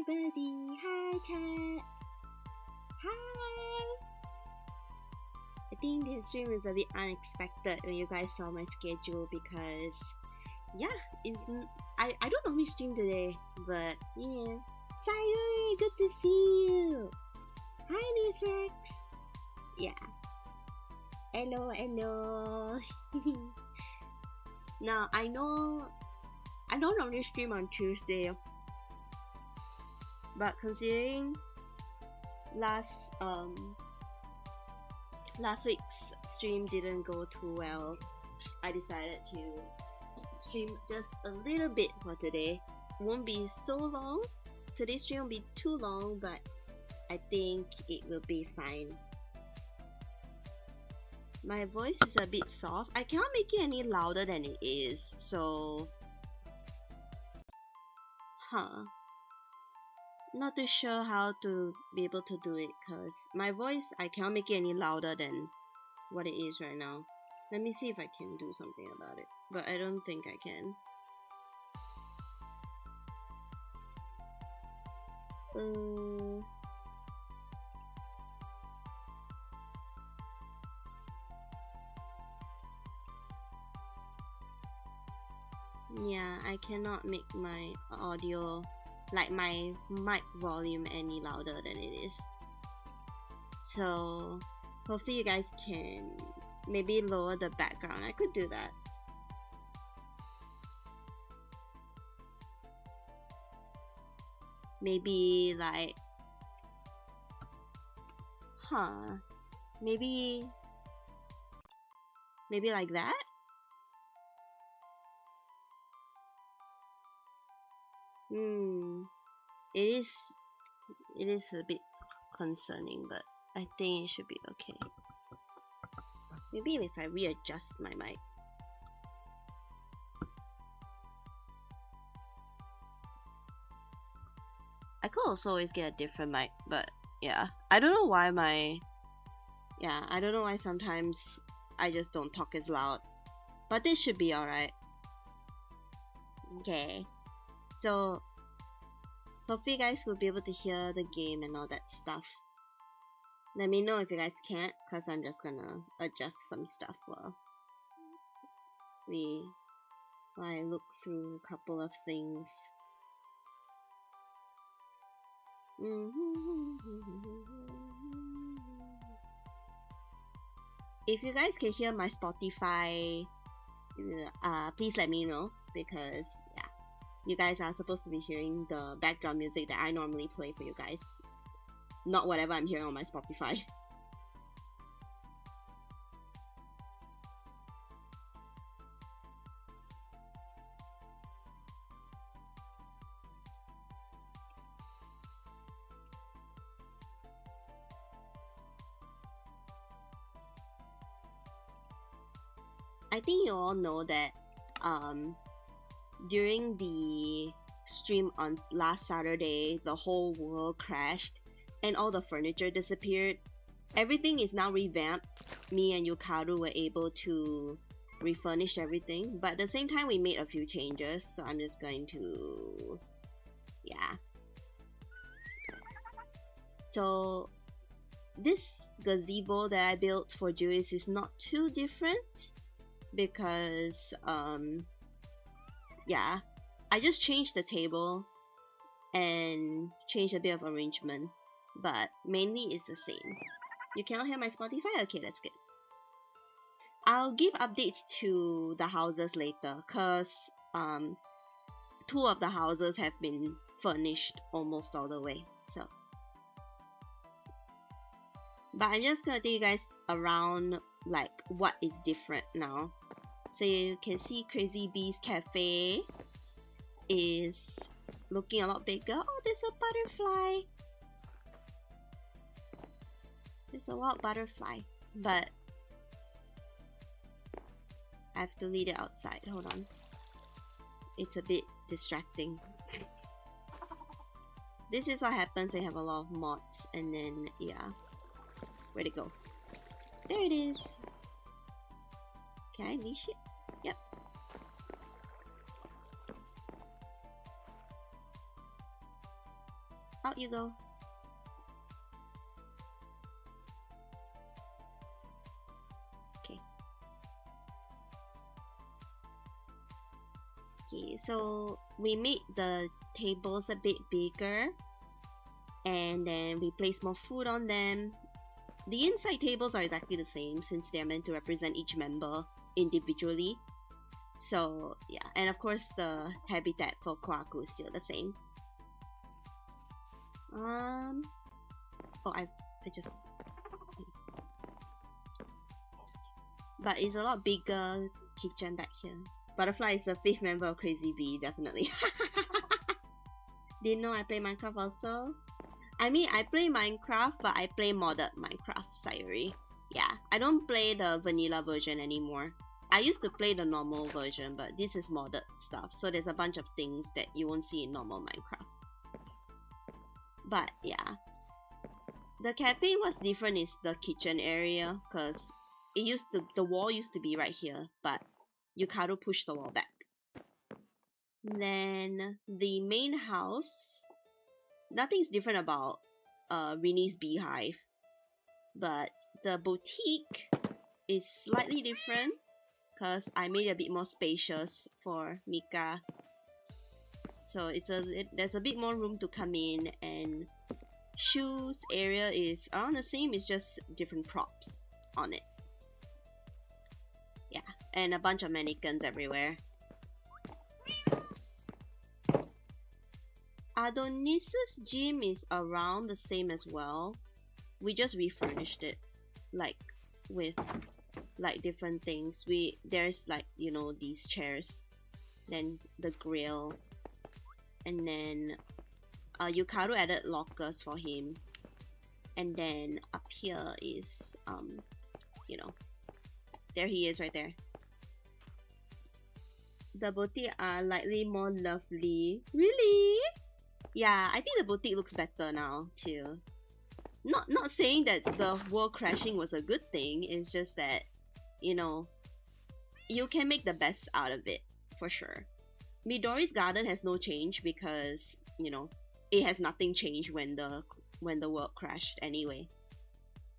everybody! Hi chat! Hi! I think this stream is a bit unexpected when you guys saw my schedule because yeah, I don't normally stream today, but yeah. Sayuri, good to see you! Hi News Rex! Yeah. Hello, hello! Now I don't normally stream on Tuesday, but considering last week's stream didn't go too well, I decided to stream just a little bit for today. Won't be so long. Today's stream won't be too long, but I think it will be fine. My voice is a bit soft. I cannot make it any louder than it is, so not too sure how to be able to do it because my voice, I cannot make it any louder than what it is right now. Let me see if I can do something about it, but I don't think I can. Yeah, I cannot make my audio, like my mic volume, any louder than it is. So hopefully you guys can maybe lower the background. I could do that. Maybe like, maybe like that? It is a bit concerning, but I think it should be okay. Maybe if I readjust my mic. I could also always get a different mic, but yeah, I don't know why I don't know why sometimes I just don't talk as loud, but this should be alright. Okay, so hopefully you guys will be able to hear the game and all that stuff. Let me know if you guys can't, cause I'm just gonna adjust some stuff while I look through a couple of things. If you guys can hear my Spotify, please let me know, because yeah, you guys are supposed to be hearing the background music that I normally play for you guys, not whatever I'm hearing on my Spotify. I think you all know that during the stream on last Saturday, the whole world crashed and all the furniture disappeared. Everything is now revamped. Me and Yukaru were able to refurnish everything, but at the same time we made a few changes, so I'm just going to, yeah. So this gazebo that I built for Julius is not too different, because yeah, I just changed the table and changed a bit of arrangement, but mainly it's the same. You cannot hear my Spotify? Okay, that's good. I'll give updates to the houses later, cause 2 of the houses have been furnished almost all the way, so. But I'm just gonna take you guys around like what is different now. So you can see Crazy Bee's cafe is looking a lot bigger. Oh, there's a butterfly. There's a wild butterfly, but I have to leave it outside. Hold on. It's a bit distracting. This is what happens when you have a lot of mods, and then yeah. Where'd it go? There it is. Can I leash it? Yep. Out you go. Okay. Okay, so we made the tables a bit bigger, and then we place more food on them. The inside tables are exactly the same since they're meant to represent each member individually. So yeah, and of course the habitat for Kwaku is still the same. Oh, I just... But it's a lot bigger kitchen back here. Butterfly is the 5th member of Crazy Bee, definitely. Didn't know I play Minecraft also? I mean, I play Minecraft, but I play modded Minecraft, Sayuri. Yeah, I don't play the vanilla version anymore. I used to play the normal version, but this is modded stuff, so there's a bunch of things that you won't see in normal Minecraft. But yeah, the cafe was different is the kitchen area, cause the wall used to be right here, but Yukaro pushed the wall back. Then the main house, nothing's different about Rinnie's beehive, but the boutique is slightly different because I made it a bit more spacious for Mika. So there's a bit more room to come in, and shoes area is around the same, it's just different props on it. Yeah, and a bunch of mannequins everywhere. Adonis's gym is around the same as well. We just refurnished it, like with like different things. There's like, you know, these chairs, then the grill, and then Yukaro added lockers for him, and then up here is you know, there he is right there. The boutique are slightly more lovely. Really? Yeah, I think the boutique looks better now too. Not saying that the world crashing was a good thing, it's just that, you know, you can make the best out of it, for sure. Midori's garden has no change because, you know, it has nothing changed when the world crashed anyway.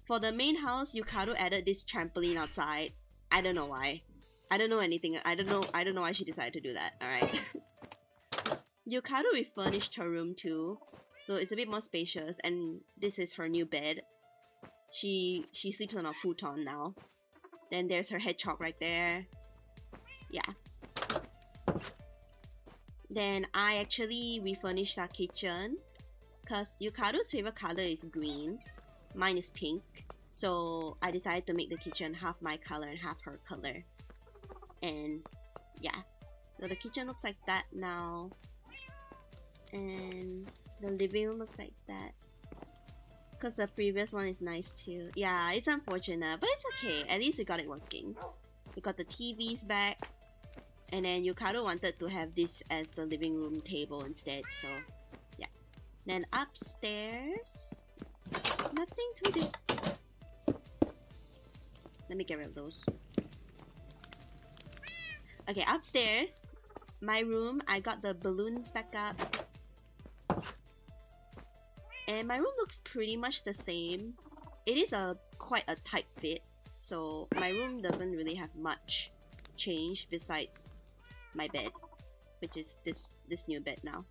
For the main house, Yukaro added this trampoline outside. I don't know why. I don't know anything. I don't know why she decided to do that, alright? Yukaro refurnished her room too, so it's a bit more spacious, and this is her new bed. She sleeps on a futon now. Then there's her hedgehog right there. Yeah. Then I actually refurnished our kitchen, cause Yukaro's favorite color is green, mine is pink, so I decided to make the kitchen half my color and half her color. And yeah, so the kitchen looks like that now, and the living room looks like that, because the previous one is nice too. Yeah, it's unfortunate, but it's okay, at least we got it working. We got the TVs back, and then Yukaro wanted to have this as the living room table instead, so yeah. Then upstairs, nothing too deep. Let me get rid of those. Okay, upstairs, my room, I got the balloons back up. And my room looks pretty much the same. It is quite a tight fit, so my room doesn't really have much change besides my bed, which is this new bed now.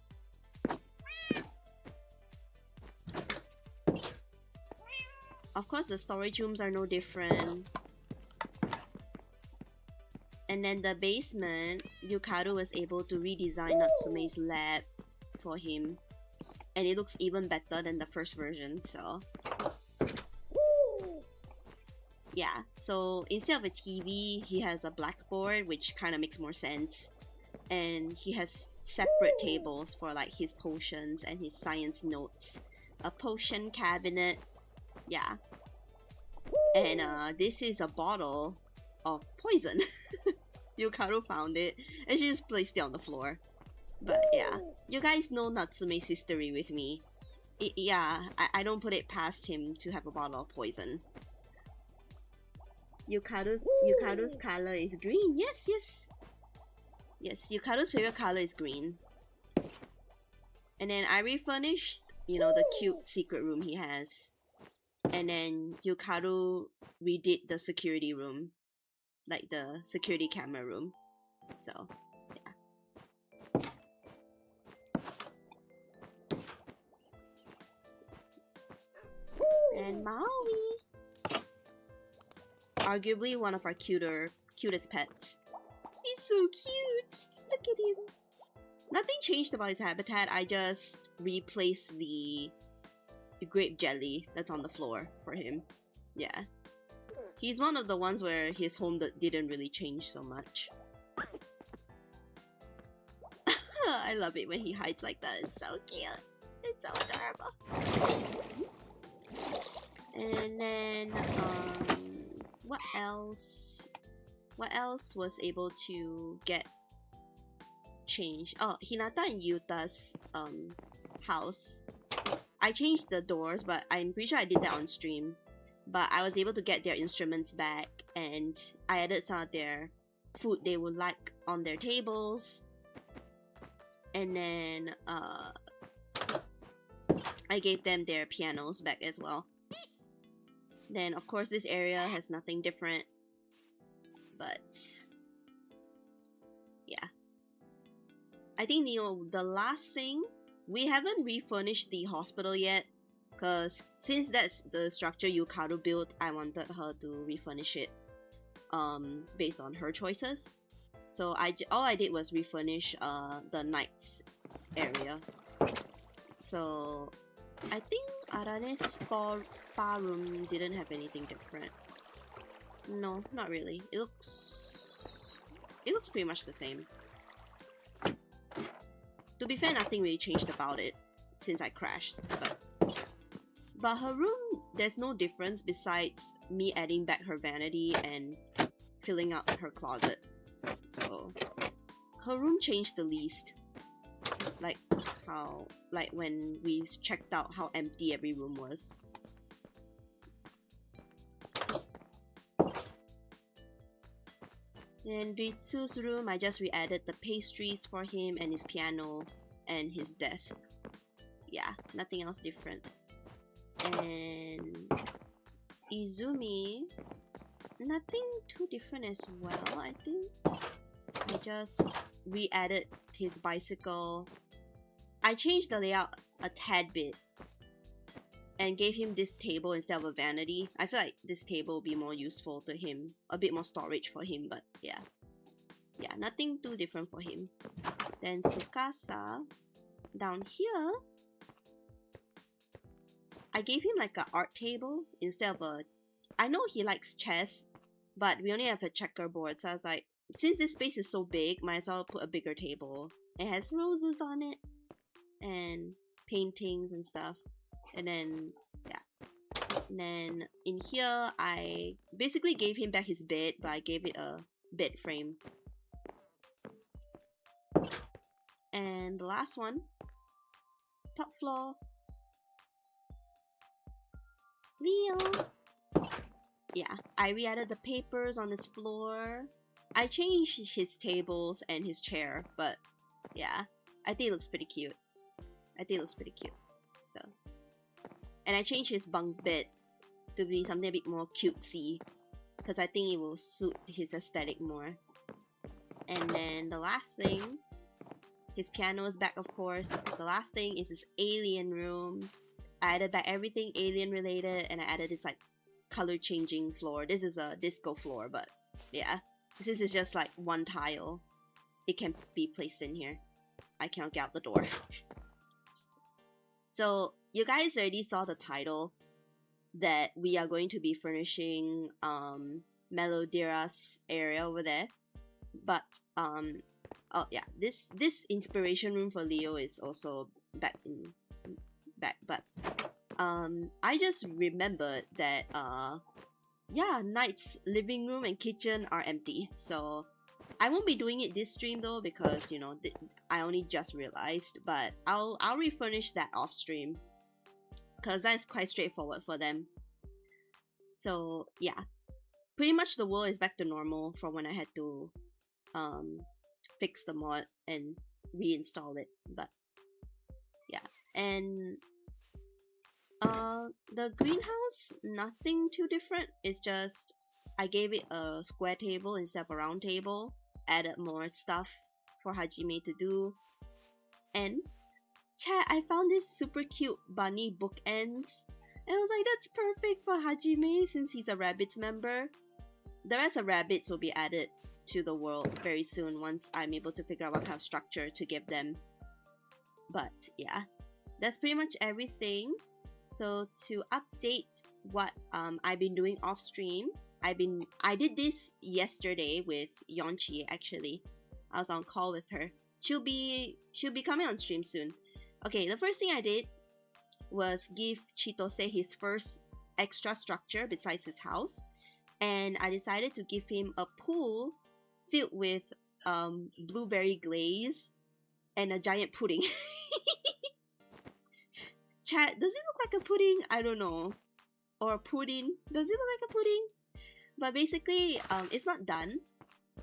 Of course, the storage rooms are no different. And then the basement, Yukaro was able to redesign Natsume's lab for him, and it looks even better than the first version, so yeah. So instead of a TV, he has a blackboard, which kind of makes more sense, and he has separate tables for like his potions and his science notes, a potion cabinet, yeah. And this is a bottle of poison. Yukaro found it and she just placed it on the floor. But yeah, you guys know Natsume's history with me. I don't put it past him to have a bottle of poison. Yukaro's color is green. Yes, Yukaro's favorite color is green. And then I refurnished you know, the cute secret room he has. And then Yukaru redid the security room, like the security camera room. So, yeah. And Maui! Arguably one of our cutest pets. He's so cute! Look at him! Nothing changed about his habitat, I just replaced the grape jelly that's on the floor for him. Yeah. He's one of the ones where his home didn't really change so much. I love it when he hides like that, it's so cute! It's so adorable! And then, what else? What else was able to get changed? Oh, Hinata and Yuta's house. I changed the doors, but I'm pretty sure I did that on stream. But I was able to get their instruments back, and I added some of their food they would like on their tables. And then I gave them their pianos back as well. Then of course this area has nothing different, but yeah. I think the last thing, we haven't refurnished the hospital yet, because since that's the structure Yukaru built, I wanted her to refurnish it based on her choices. So all I did was refurnish the Knights area. So I think Arane's spa room didn't have anything different. No, not really. It looks pretty much the same. To be fair, nothing really changed about it since I crashed. But her room, there's no difference besides me adding back her vanity and filling up her closet. So her room changed the least. Like when we checked out how empty every room was. In Ritsu's room, I just re-added the pastries for him and his piano and his desk. Yeah, nothing else different. And Izumi, nothing too different as well, I think. I just re-added his bicycle. I changed the layout a tad bit and gave him this table instead of a vanity. I feel like this table will be more useful to him, a bit more storage for him, but yeah. Yeah, nothing too different for him. Then Tsukasa, down here, I gave him like an art table instead of a... I know he likes chess, but we only have a checkerboard, so I was like, since this space is so big, might as well put a bigger table. It has roses on it, and paintings and stuff. And then, yeah. And then in here, I basically gave him back his bed, but I gave it a bed frame. And the last one, top floor. Leo! Yeah, I re-added the papers on his floor. I changed his tables and his chair, but yeah, I think it looks pretty cute. So, and I changed his bunk bed to be something a bit more cutesy, because I think it will suit his aesthetic more. And then the last thing, his piano is back, of course. The last thing is his alien room. I added back everything alien related, and I added this like color changing floor. This is a disco floor, but yeah, this is just like one tile. It can be placed in here. I cannot get out the door. So you guys already saw the title that we are going to be furnishing Mellow area over there. But oh yeah, this inspiration room for Leo is also back. But I just remembered that yeah, Knight's living room and kitchen are empty, so I won't be doing it this stream though, because you know I only just realized. But I'll refurnish that off stream, because that's quite straightforward for them. So yeah, pretty much the world is back to normal from when I had to fix the mod and reinstall it. But yeah, and The greenhouse, nothing too different. It's just I gave it a square table instead of a round table. Added more stuff for Hajime to do. And chat, I found this super cute bunny bookends. And I was like, that's perfect for Hajime since he's a Rabbids member. The rest of Rabbids will be added to the world very soon once I'm able to figure out what kind of structure to give them. But yeah, that's pretty much everything. So to update what I've been doing off stream, I did this yesterday with Yonchi actually. I was on call with her. She'll be coming on stream soon. Okay, the first thing I did was give Chitose his first extra structure besides his house, and I decided to give him a pool filled with blueberry glaze and a giant pudding. Chat, does it look like a pudding? I don't know. Or a pudding? Does it look like a pudding? But basically, it's not done.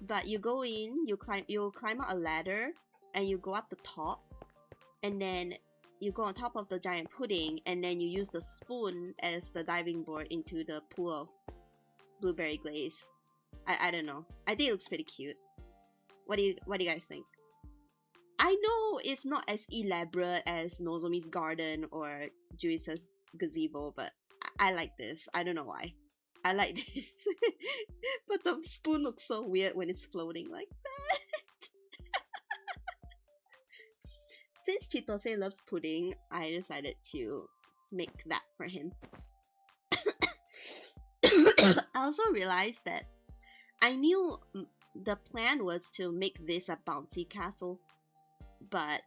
But you go in, you climb out a ladder, and you go up the top, and then you go on top of the giant pudding, and then you use the spoon as the diving board into the pool of blueberry glaze. I don't know. I think it looks pretty cute. What do you guys think? I know it's not as elaborate as Nozomi's garden or Juice's gazebo, but I like this. I don't know why. I like this. But the spoon looks so weird when it's floating like that. Since Chitose loves pudding, I decided to make that for him. I also realized that I knew the plan was to make this a bouncy castle, but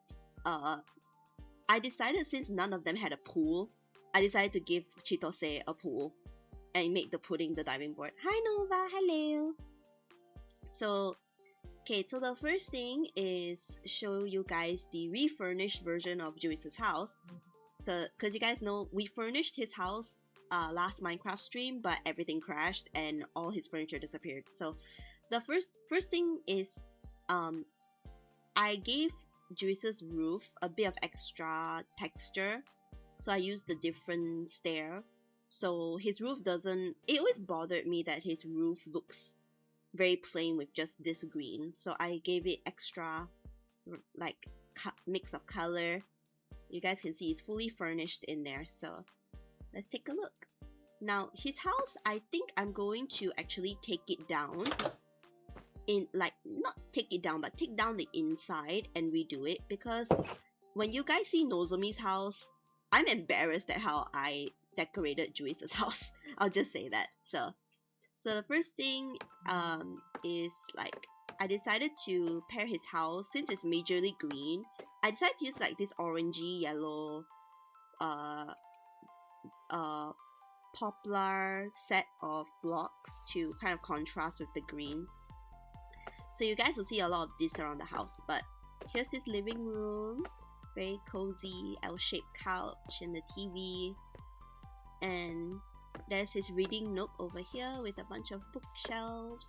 I decided since none of them had a pool, I decided to give Chitose a pool and make the pudding the diving board. Hi Nova, hello! So, okay, so the first thing is show you guys the refurnished version of Juice's house. So, because you guys know, we furnished his house last Minecraft stream, but everything crashed and all his furniture disappeared. So, the first thing is, I gave Juice's roof a bit of extra texture. So I used a different stair. So his roof doesn't... It always bothered me that his roof looks very plain with just this green. So I gave it extra, like, mix of color. You guys can see it's fully furnished in there. So let's take a look. Now, his house, I think I'm going to actually take it down. Not take it down, but take down the inside and redo it. Because when you guys see Nozomi's house, I'm embarrassed at how I decorated Juice's house. I'll just say that. So the first thing is like I decided to pair his house since it's majorly green. I decided to use like this orangey yellow poplar set of blocks to kind of contrast with the green. So you guys will see a lot of this around the house. But here's his living room. Very cozy L-shaped couch and the TV, and there's his reading nook over here with a bunch of bookshelves.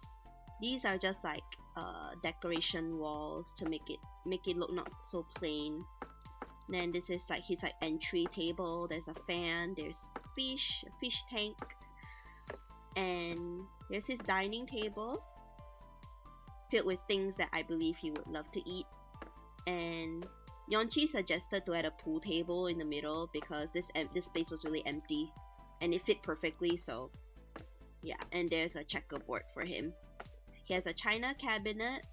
These are just like decoration walls to make it look not so plain. Then this is like his entry table. There's a fan. There's a fish tank, and here's his dining table filled with things that I believe he would love to eat. And Yonchi suggested to add a pool table in the middle because this space was really empty and it fit perfectly, so yeah. And there's a checkerboard for him. He has a china cabinet,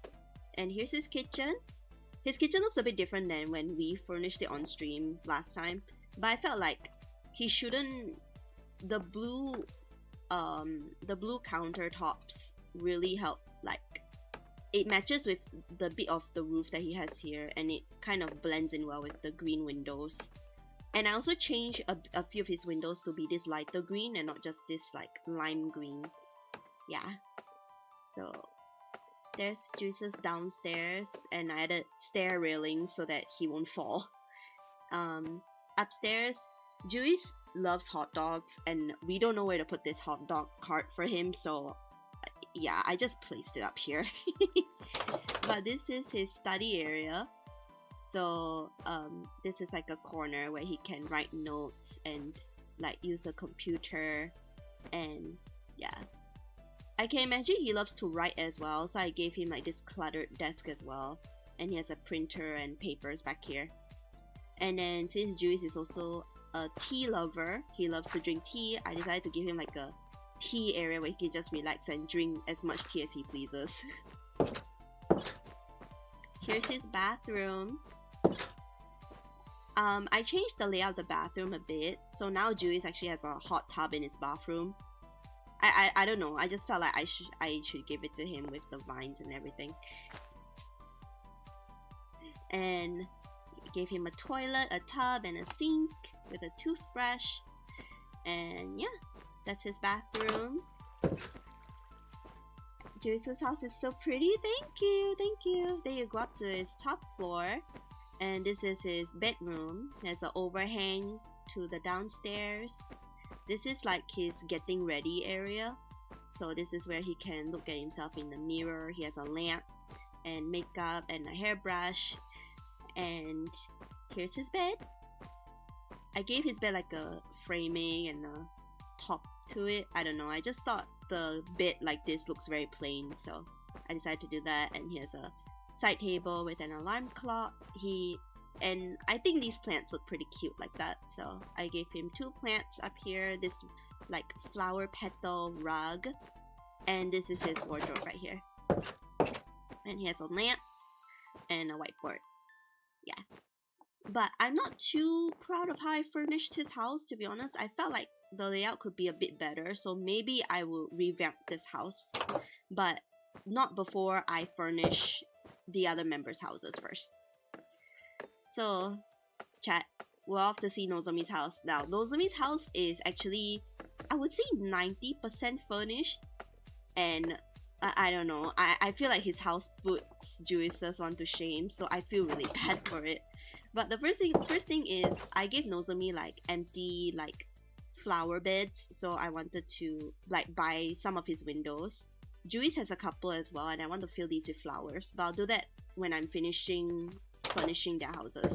and here's his kitchen. His kitchen looks a bit different than when we furnished it on stream last time, but I felt like he shouldn't... The blue countertops really help, like, it matches with the bit of the roof that he has here, and it kind of blends in well with the green windows. And I also changed a few of his windows to be this lighter green and not just this like lime green. Yeah. So there's Juice's downstairs, and I added stair railings so that he won't fall. Upstairs, Juice loves hot dogs, and we don't know where to put this hot dog cart for him, so yeah, I just placed it up here. But this is his study area. So this is like a corner where he can write notes and like use a computer, and yeah. I can imagine he loves to write as well, so I gave him like this cluttered desk as well. And he has a printer and papers back here. And then since Juice is also a tea lover, he loves to drink tea, I decided to give him like a tea area where he can just relax and drink as much tea as he pleases. Here's his bathroom. I changed the layout of the bathroom a bit, so now Juice actually has a hot tub in his bathroom. I don't know, I just felt like I should give it to him with the vines and everything. And gave him a toilet, a tub, and a sink with a toothbrush. And yeah, that's his bathroom. Juice's house is so pretty. Thank you, thank you. Then you go up to his top floor, and this is his bedroom. There's an overhang to the downstairs. This is like his getting ready area. So this is where he can look at himself in the mirror. He has a lamp and makeup and a hairbrush. And here's his bed. I gave his bed like a framing and a top to it. I don't know, I just thought the bed like this looks very plain, so I decided to do that. And here's a side table with an alarm clock. And I think these plants look pretty cute like that, so I gave him 2 plants up here, this like flower petal rug, and this is his wardrobe right here. And he has a lamp and a whiteboard. Yeah, but I'm not too proud of how I furnished his house, to be honest. I felt like the layout could be a bit better, so maybe I will revamp this house, but not before I furnish the other members' houses first. So, chat, we're off to see Nozomi's house. Now, Nozomi's house is actually, I would say 90% furnished, and I don't know, I feel like his house puts Juices onto shame, so I feel really bad for it. But the first thing is, I gave Nozomi like empty like flower beds, so I wanted to like buy some of his windows. Juice has a couple as well, and I want to fill these with flowers, but I'll do that when I'm furnishing their houses.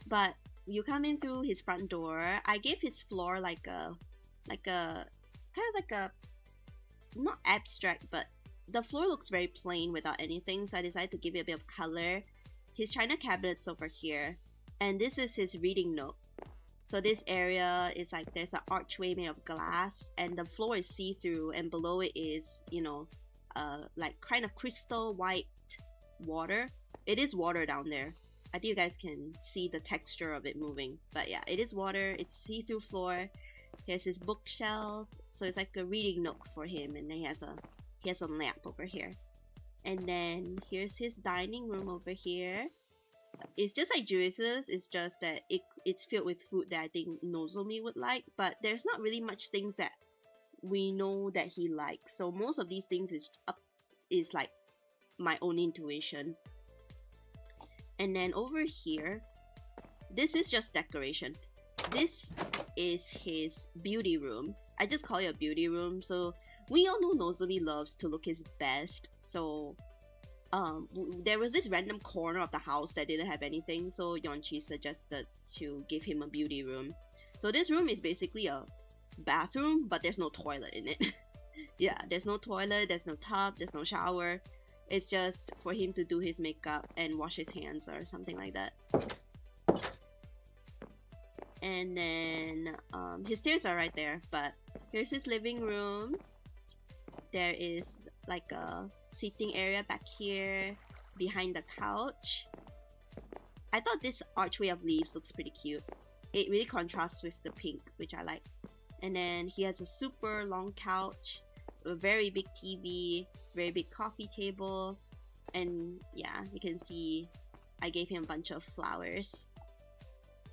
But you come in through his front door. I gave his floor like a not abstract, but the floor looks very plain without anything, so I decided to give it a bit of color. His china cabinet's over here, and this is his reading nook. So this area is like there's an archway made of glass, and the floor is see-through, and below it is, you know, like kind of crystal white water. It is water down there. I think you guys can see the texture of it moving, but yeah, it is water. It's see-through floor. Here's his bookshelf, so it's like a reading nook for him, and then he has a lamp over here. And then here's his dining room over here. It's just like Juice's, it's just that it's filled with food that I think Nozomi would like, but there's not really much things that we know that he likes. So most of these things is like my own intuition. And then over here, this is just decoration. This is his beauty room. I just call it a beauty room. So we all know Nozomi loves to look his best. So there was this random corner of the house that didn't have anything, so Yonchi suggested to give him a beauty room. So this room is basically a bathroom, but there's no toilet in it. Yeah, there's no toilet, there's no tub, there's no shower. It's just for him to do his makeup and wash his hands or something like that. And then his stairs are right there, but here's his living room. There is like a seating area back here behind the couch. I thought this archway of leaves looks pretty cute. It really contrasts with the pink, which I like. And then he has a super long couch, a very big TV, very big coffee table, and yeah, you can see I gave him a bunch of flowers.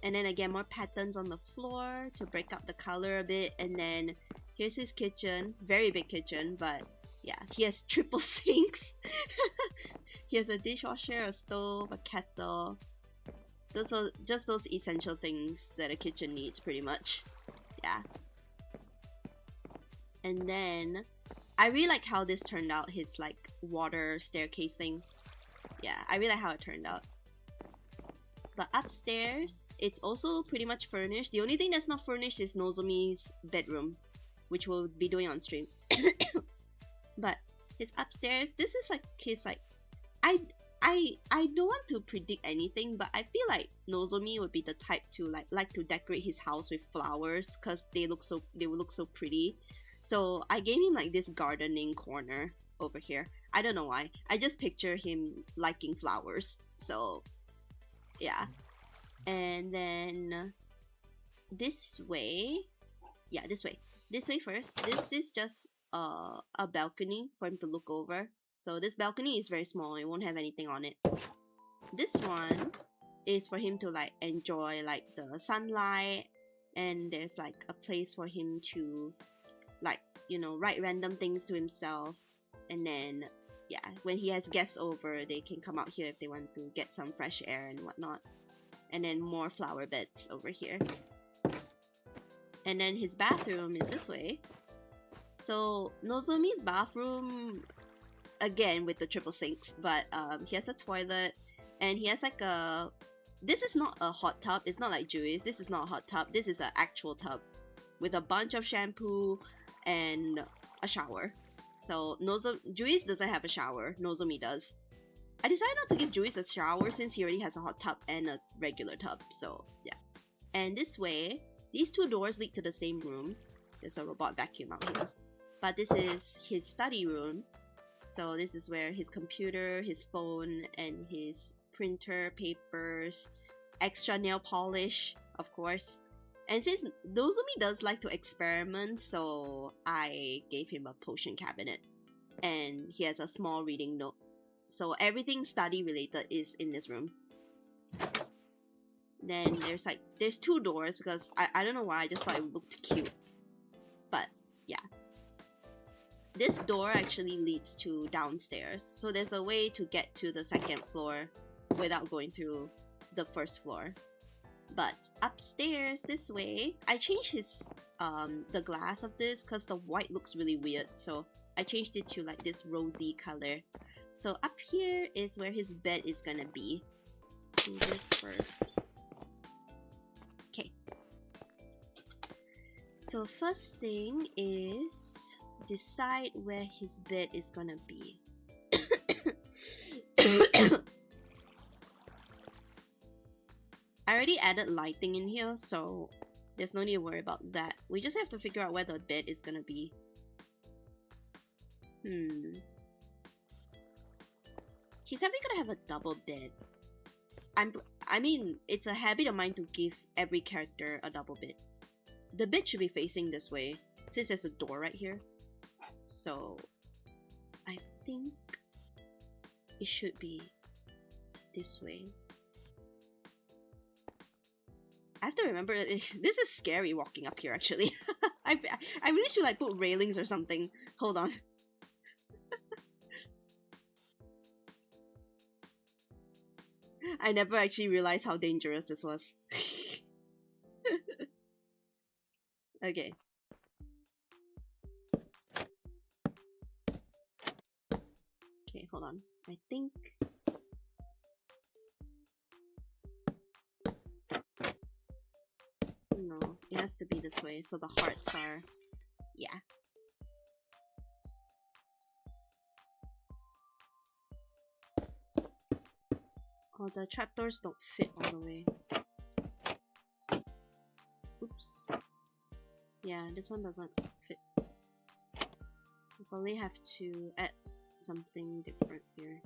And then again, more patterns on the floor to break up the color a bit. And then here's his kitchen, very big kitchen, but yeah, he has triple sinks. He has a dishwasher, a stove, a kettle. Those are just those essential things that a kitchen needs, pretty much. Yeah. And then I really like how this turned out, his like water staircase thing. Yeah, I really like how it turned out. But upstairs, it's also pretty much furnished. The only thing that's not furnished is Nozomi's bedroom, which we'll be doing on stream. But his upstairs, this is like his like I don't want to predict anything, but I feel like Nozomi would be the type to like to decorate his house with flowers because they will look so pretty. So I gave him like this gardening corner over here. I don't know why. I just picture him liking flowers. So yeah. And then this way, yeah, this way first. This is just a balcony for him to look over. So this balcony is very small, it won't have anything on it. This one is for him to like enjoy like the sunlight, and there's like a place for him to like, you know, write random things to himself. And then yeah, when he has guests over, they can come out here if they want to get some fresh air and whatnot. And then more flower beds over here. And then his bathroom is this way. So Nozomi's bathroom, again with the triple sinks, but he has a toilet, and he has like a, this is not a hot tub, it's not like Jui's, this is not a hot tub, this is an actual tub with a bunch of shampoo and a shower. So Jui's doesn't have a shower, Nozomi does. I decided not to give Jui's a shower since he already has a hot tub and a regular tub, so yeah. And this way, these two doors lead to the same room. There's a robot vacuum out here. But this is his study room. So this is where his computer, his phone, and his printer, papers, extra nail polish, of course. And since Nozomi does like to experiment, so I gave him a potion cabinet. And he has a small reading nook. So everything study related is in this room. Then there's two doors because I don't know why, I just thought it looked cute. But yeah. This door actually leads to downstairs. So there's a way to get to the second floor without going through the first floor. But upstairs this way, I changed the glass of this because the white looks really weird. So I changed it to like this rosy color. So up here is where his bed is gonna be. Do this first. Okay. So first thing is decide where his bed is gonna be. I already added lighting in here, so there's no need to worry about that. We just have to figure out where the bed is gonna be. He's definitely gonna have a double bed. I mean, it's a habit of mine to give every character a double bed. The bed should be facing this way, since there's a door right here. So, I think it should be this way. I have to remember, this is scary walking up here actually. I really should like put railings or something. Hold on. I never actually realized how dangerous this was. Okay. Okay, hold on. I think... No, it has to be this way, so the hearts are... Yeah. Oh, the trapdoors don't fit all the way. Oops. Yeah, this one doesn't fit. We probably have to add something different here.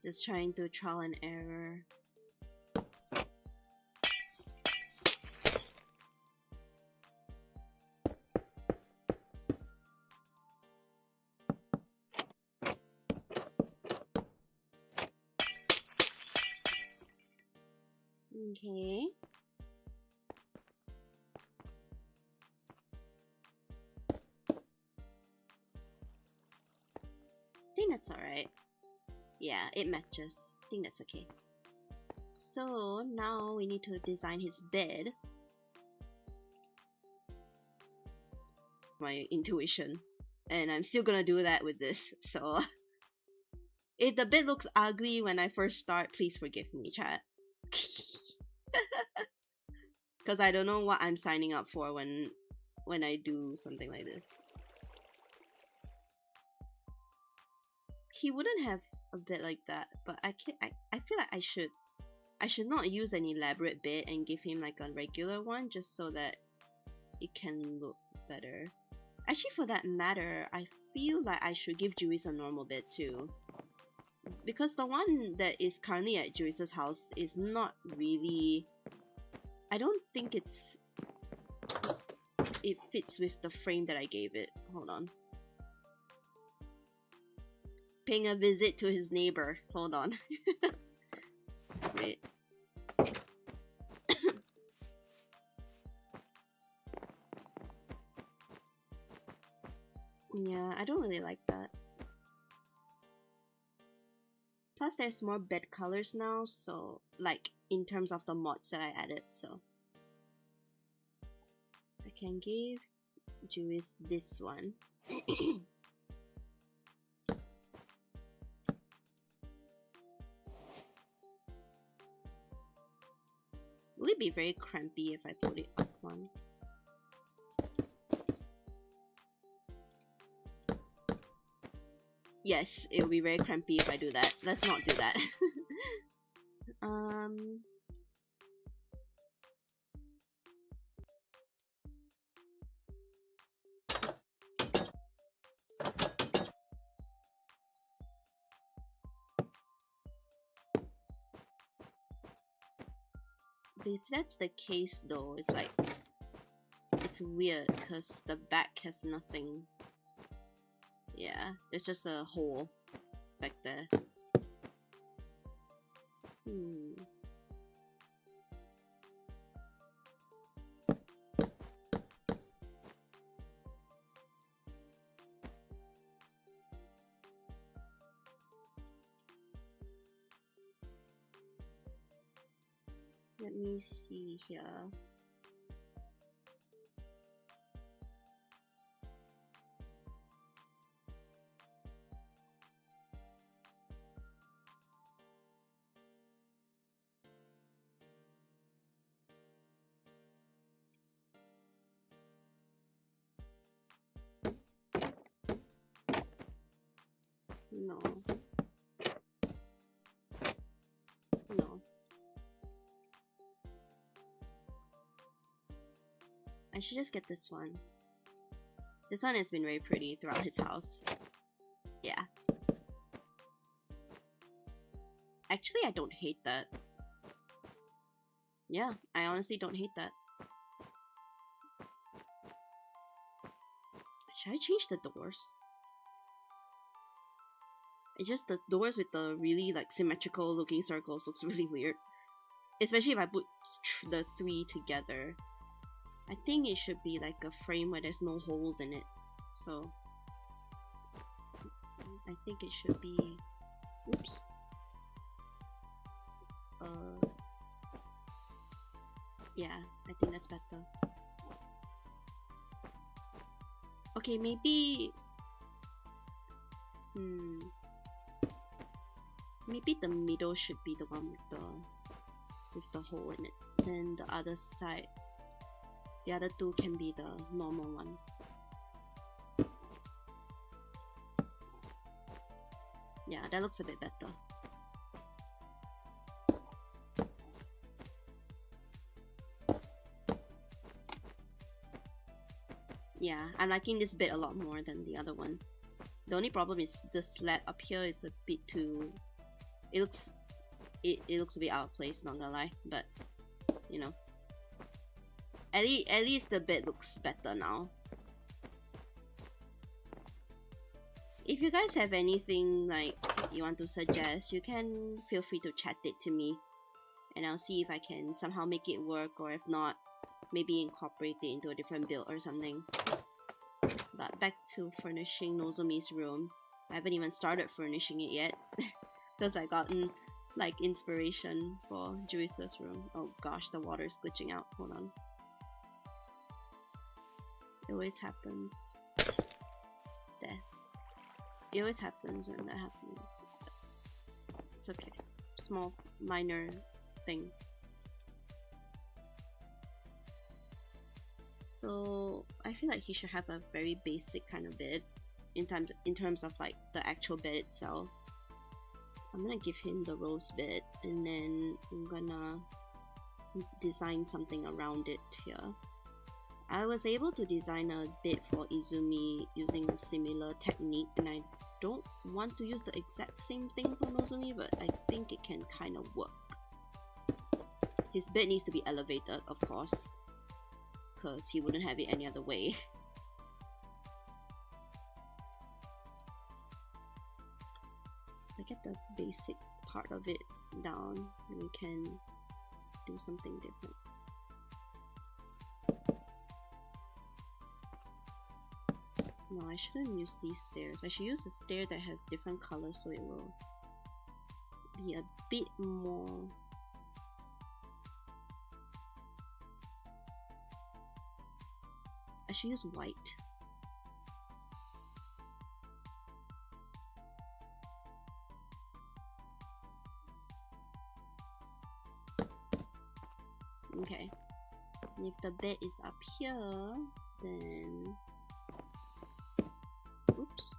Just trying to trial and error. Okay. I think that's alright. Yeah, it matches. think that's okay. So now we need to design his bed. My intuition, and I'm still gonna do that with this. So if the bed looks ugly when I first start, please forgive me, chat. Because I don't know what I'm signing up for when I do something like this. He wouldn't have a bed like that, but I feel like I should not use an elaborate bed and give him like a regular one, just so that it can look better. Actually, for that matter, I feel like I should give Juice a normal bed too, because the one that is currently at Juice's house is not really, I don't think it fits with the frame that I gave it. Hold on. Paying a visit to his neighbor. Hold on. Wait. Yeah, I don't really like that. Plus there's more bed colors now, so like in terms of the mods that I added, so I can give Juice this one. Will it be very crampy if I put it up one? Yes, it will be very crampy if I do that. Let's not do that. If that's the case though, it's like, it's weird because the back has nothing. Yeah, there's just a hole back there. Let me see here. No. No. I should just get this one. This one has been very pretty throughout his house. Yeah. Actually, I don't hate that. Yeah, I honestly don't hate that. Should I change the doors? It's just the doors with the really like symmetrical looking circles looks really weird. Especially if I put the three together. I think it should be like a frame where there's no holes in it. So I think it should be, oops. Yeah, I think that's better. Okay, maybe maybe the middle should be the one with the hole in it. Then the other side, the other two can be the normal one. Yeah, that looks a bit better. Yeah, I'm liking this bit a lot more than the other one. The only problem is the slat up here is a bit too... It looks a bit out of place, not gonna lie, but you know. At least the bed looks better now. If you guys have anything like you want to suggest, you can feel free to chat it to me, and I'll see if I can somehow make it work, or if not, maybe incorporate it into a different build or something. But back to furnishing Nozomi's room. I haven't even started furnishing it yet because I gotten like inspiration for Juice's room. Oh gosh, the water is glitching out. Hold on. It always happens. Death. It always happens when that happens. It's okay. Small, minor thing. So I feel like he should have a very basic kind of bed in terms of like the actual bed itself. I'm gonna give him the rose bed, and then I'm gonna design something around it here. I was able to design a bed for Izumi using a similar technique, and I don't want to use the exact same thing for Nozomi, but I think it can kind of work. His bed needs to be elevated, of course, because he wouldn't have it any other way. So I get the basic part of it down, and we can do something different. No, I shouldn't use these stairs. I should use a stair that has different colors so it will be a bit more... I should use white. Okay. And if the bed is up here, then... Oops.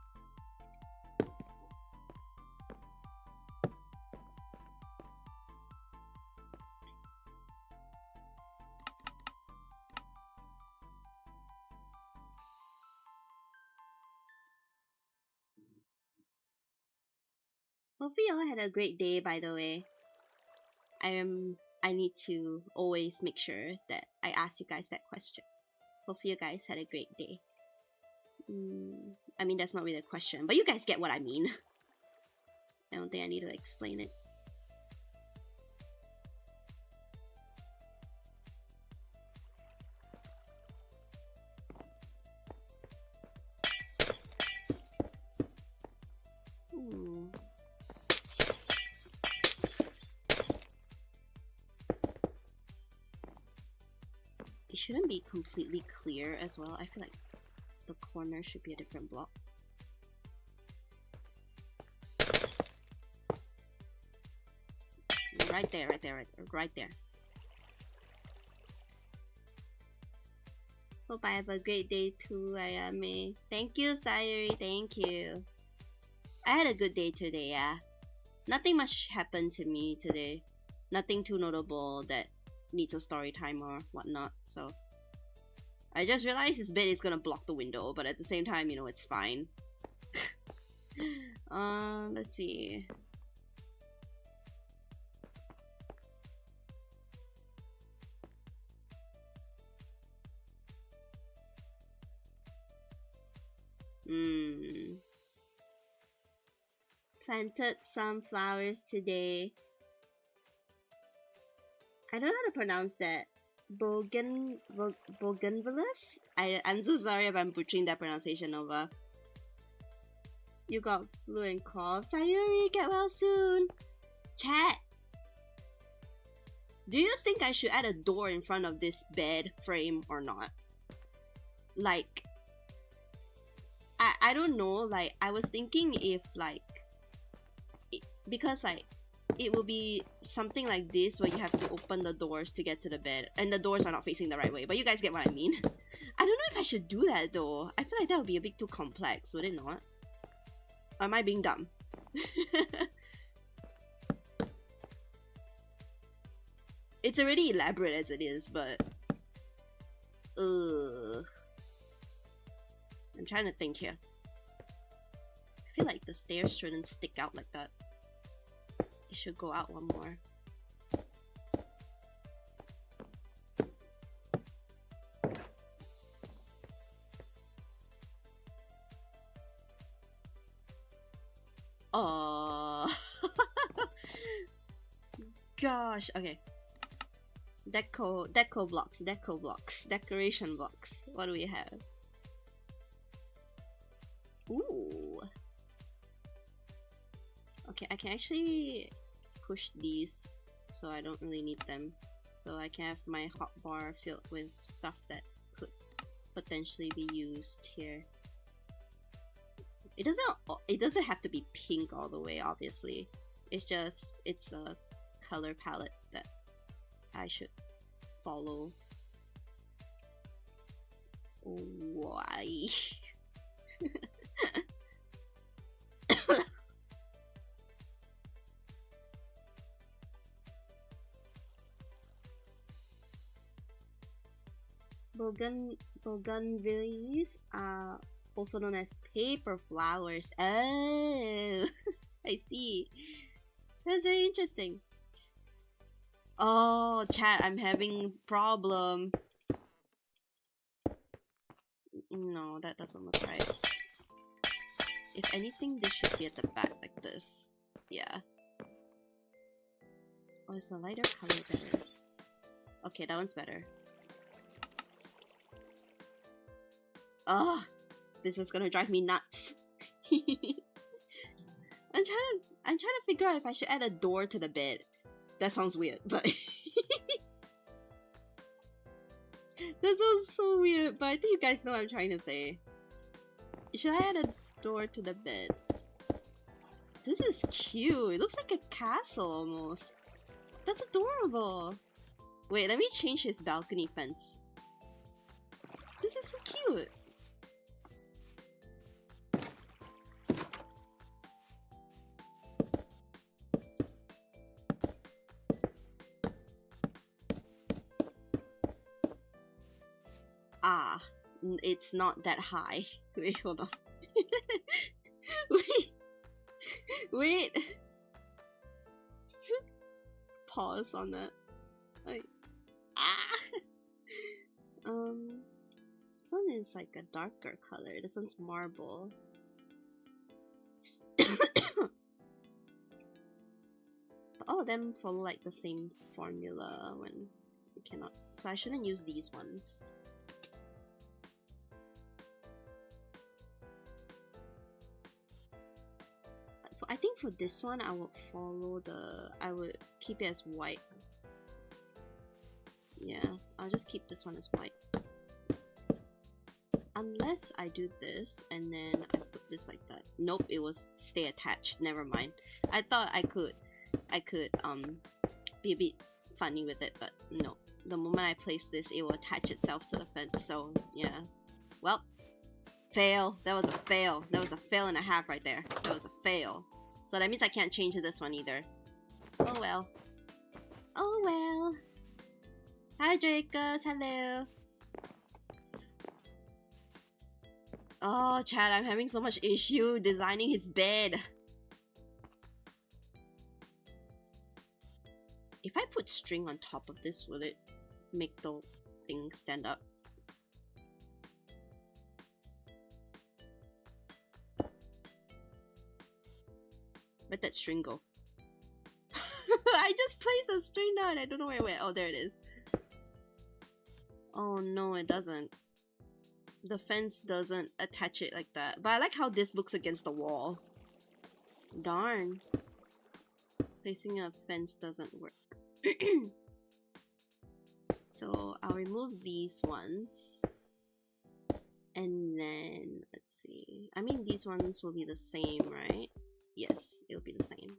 Hope you all had a great day, by the way. I need to always make sure that I ask you guys that question. Hope you guys had a great day. I mean, that's not really a question, but you guys get what I mean. I don't think I need to explain it. It shouldn't be completely clear as well. I feel like the corner should be a different block. Right there, right there, right there. Hope I have a great day too, Ayame. Thank you, Sayuri, thank you. I had a good day today, yeah. Nothing much happened to me today. Nothing too notable that needs a story time or whatnot, so I just realized this bed is gonna block the window, but at the same time, you know, it's fine. Let's see. Planted some flowers today. I don't know how to pronounce that. Bougainvilleas? I'm so sorry if I'm butchering that pronunciation over. You got flu and cough. Sayuri, get well soon. Chat. Do you think I should add a door in front of this bed frame or not? Like, I don't know. Like, I was thinking if like, because like, it will be something like this where you have to open the doors to get to the bed, and the doors are not facing the right way, but you guys get what I mean. I don't know if I should do that though. I feel like that would be a bit too complex, would it not? Or am I being dumb? It's already elaborate as it is, but I'm trying to think here. I feel like the stairs shouldn't stick out like that. It should go out one more. Oh. Gosh, okay. Deco blocks, decoration blocks. What do we have? Ooh. Okay, I can actually push these so I don't really need them. So I can have my hotbar filled with stuff that could potentially be used here. It doesn't have to be pink all the way, obviously. It's a color palette that I should follow. Why? Bougainvilleas are also known as paper flowers. Oh, I see. That's very interesting. Oh, chat, I'm having problem. No, that doesn't look right. If anything, this should be at the back like this. Yeah. Oh, it's a lighter color better. Okay, that one's better. Oh, this is gonna drive me nuts. I'm trying to figure out if I should add a door to the bed. That sounds weird, but that sounds so weird, but I think you guys know what I'm trying to say. Should I add a door to the bed? This is cute. It looks like a castle almost. That's adorable. Wait, let me change his balcony fence. This is so cute. Ah, it's not that high. Wait, hold on. Wait. Pause on that. Like, this one is like a darker color. This one's marble. All of them follow like the same formula when you cannot. So I shouldn't use these ones. I think for this one, I would keep it as white. Yeah, I'll just keep this one as white. Unless I do this and then I put this like that. Nope, it was stay attached. Never mind. I thought I could be a bit funny with it, but no. The moment I place this, it will attach itself to the fence. So yeah. Well, fail. That was a fail. That was a fail and a half right there. That was a fail. So that means I can't change this one either. Oh well. Oh well. Hi Dracos, hello. Oh Chad, I'm having so much issue designing his bed. If I put string on top of this, will it make the thing stand up? Where'd that string go? I just placed a string down and I don't know where it went. Oh, there it is. Oh no, it doesn't. The fence doesn't attach it like that. But I like how this looks against the wall. Darn. Placing a fence doesn't work. So I'll remove these ones. And then, let's see. I mean, these ones will be the same, right? Yes, it'll be the same.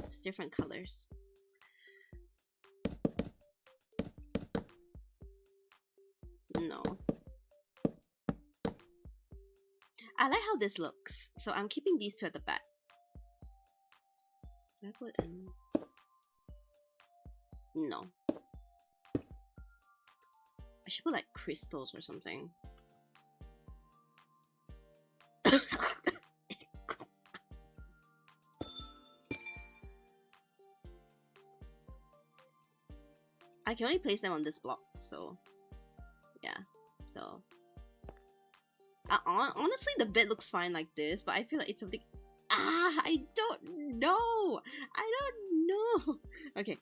Just different colors. No. I like how this looks. So I'm keeping these two at the back. Should I put in? No. I should put like crystals or something. I can only place them on this block, so yeah. So honestly, the bed looks fine like this, but I feel like it's something. I don't know. I don't know. Okay,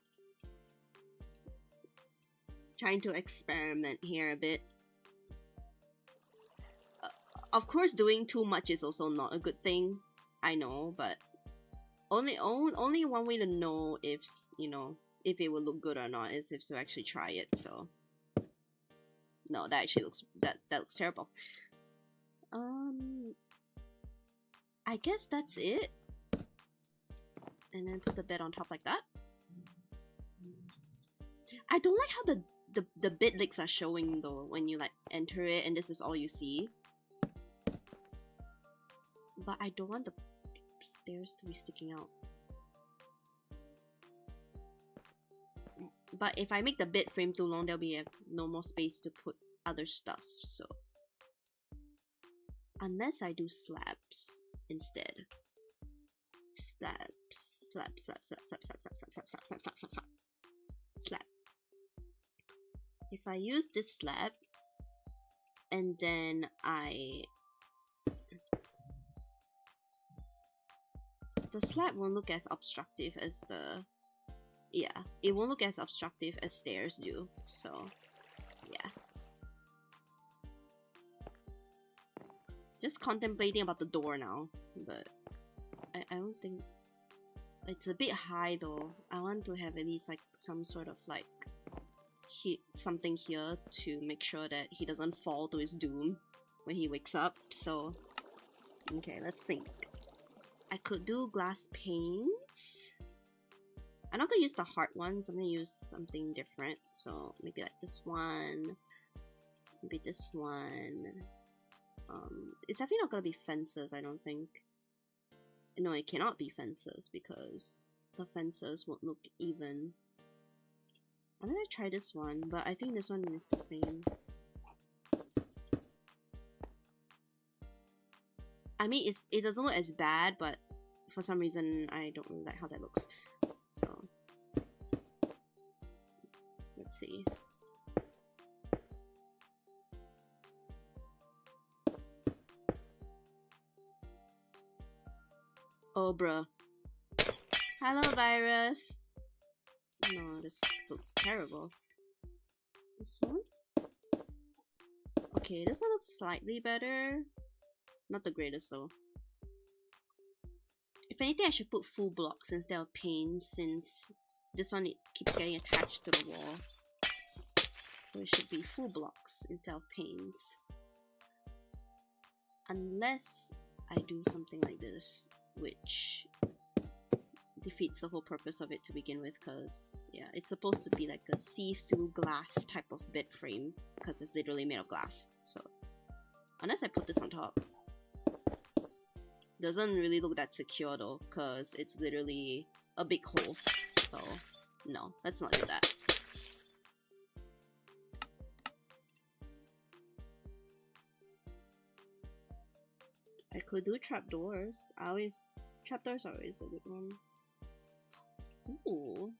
trying to experiment here a bit. Of course, doing too much is also not a good thing. I know, but Only one way to know if, you know, if it will look good or not is if to actually try it. So no, that actually looks that looks terrible. I guess that's it. And then put the bed on top like that. I don't like how the bed legs are showing though when you like enter it and this is all you see. But I don't want the stairs to be sticking out. But if I make the bed frame too long, there'll be no more space to put other stuff, so unless I do slabs instead. Slab. If I use this slab and then the slab won't look as obstructive as it won't look as obstructive as stairs do, so yeah. Just contemplating about the door now, but I don't think it's a bit high though. I want to have at least like some sort of like something here to make sure that he doesn't fall to his doom when he wakes up. So okay, let's think. I could do glass panes. I'm not gonna use the hard ones, I'm gonna use something different. So maybe like this one, maybe this one. It's definitely not gonna be fences, I don't think. No, it cannot be fences because the fences won't look even. I'm gonna try this one, but I think this one is the same. I mean, it doesn't look as bad, but for some reason I don't really like how that looks. So let's see. Oh bruh. Hello virus. No, this looks terrible. This one? Okay, this one looks slightly better. Not the greatest though. If anything, I should put full blocks instead of panes, since this one it keeps getting attached to the wall. So it should be full blocks instead of panes. Unless I do something like this, which defeats the whole purpose of it to begin with, because yeah, it's supposed to be like a see-through glass type of bed frame because it's literally made of glass. So unless I put this on top, doesn't really look that secure though, because it's literally a big hole. So no, let's not do that. I could do trapdoors. Trapdoors are always a good one. Ooh.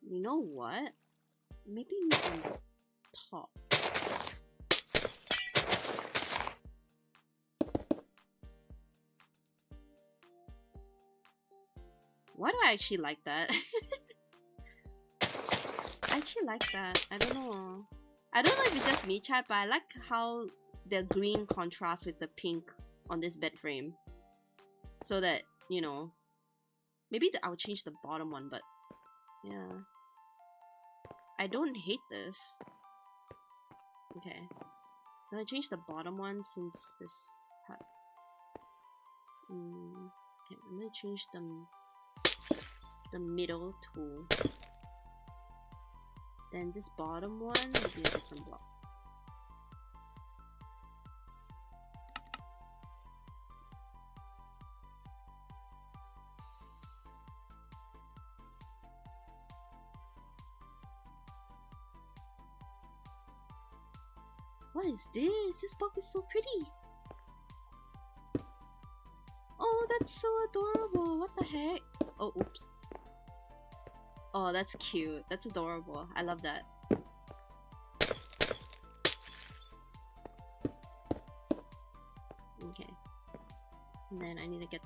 You know what? Maybe not on the top. Why do I actually like that? I actually like that. I don't know. I don't know if it's just me, chat, but I like how the green contrasts with the pink on this bed frame. So that, you know, maybe I'll change the bottom one, but yeah. I don't hate this. Okay. I'm gonna change the bottom one since this okay, I'm gonna change the middle to, then this bottom one will be a different block. What is this? This box is so pretty! Oh, that's so adorable! What the heck? Oh, oops. Oh, that's cute. That's adorable. I love that. Okay. And then I need to get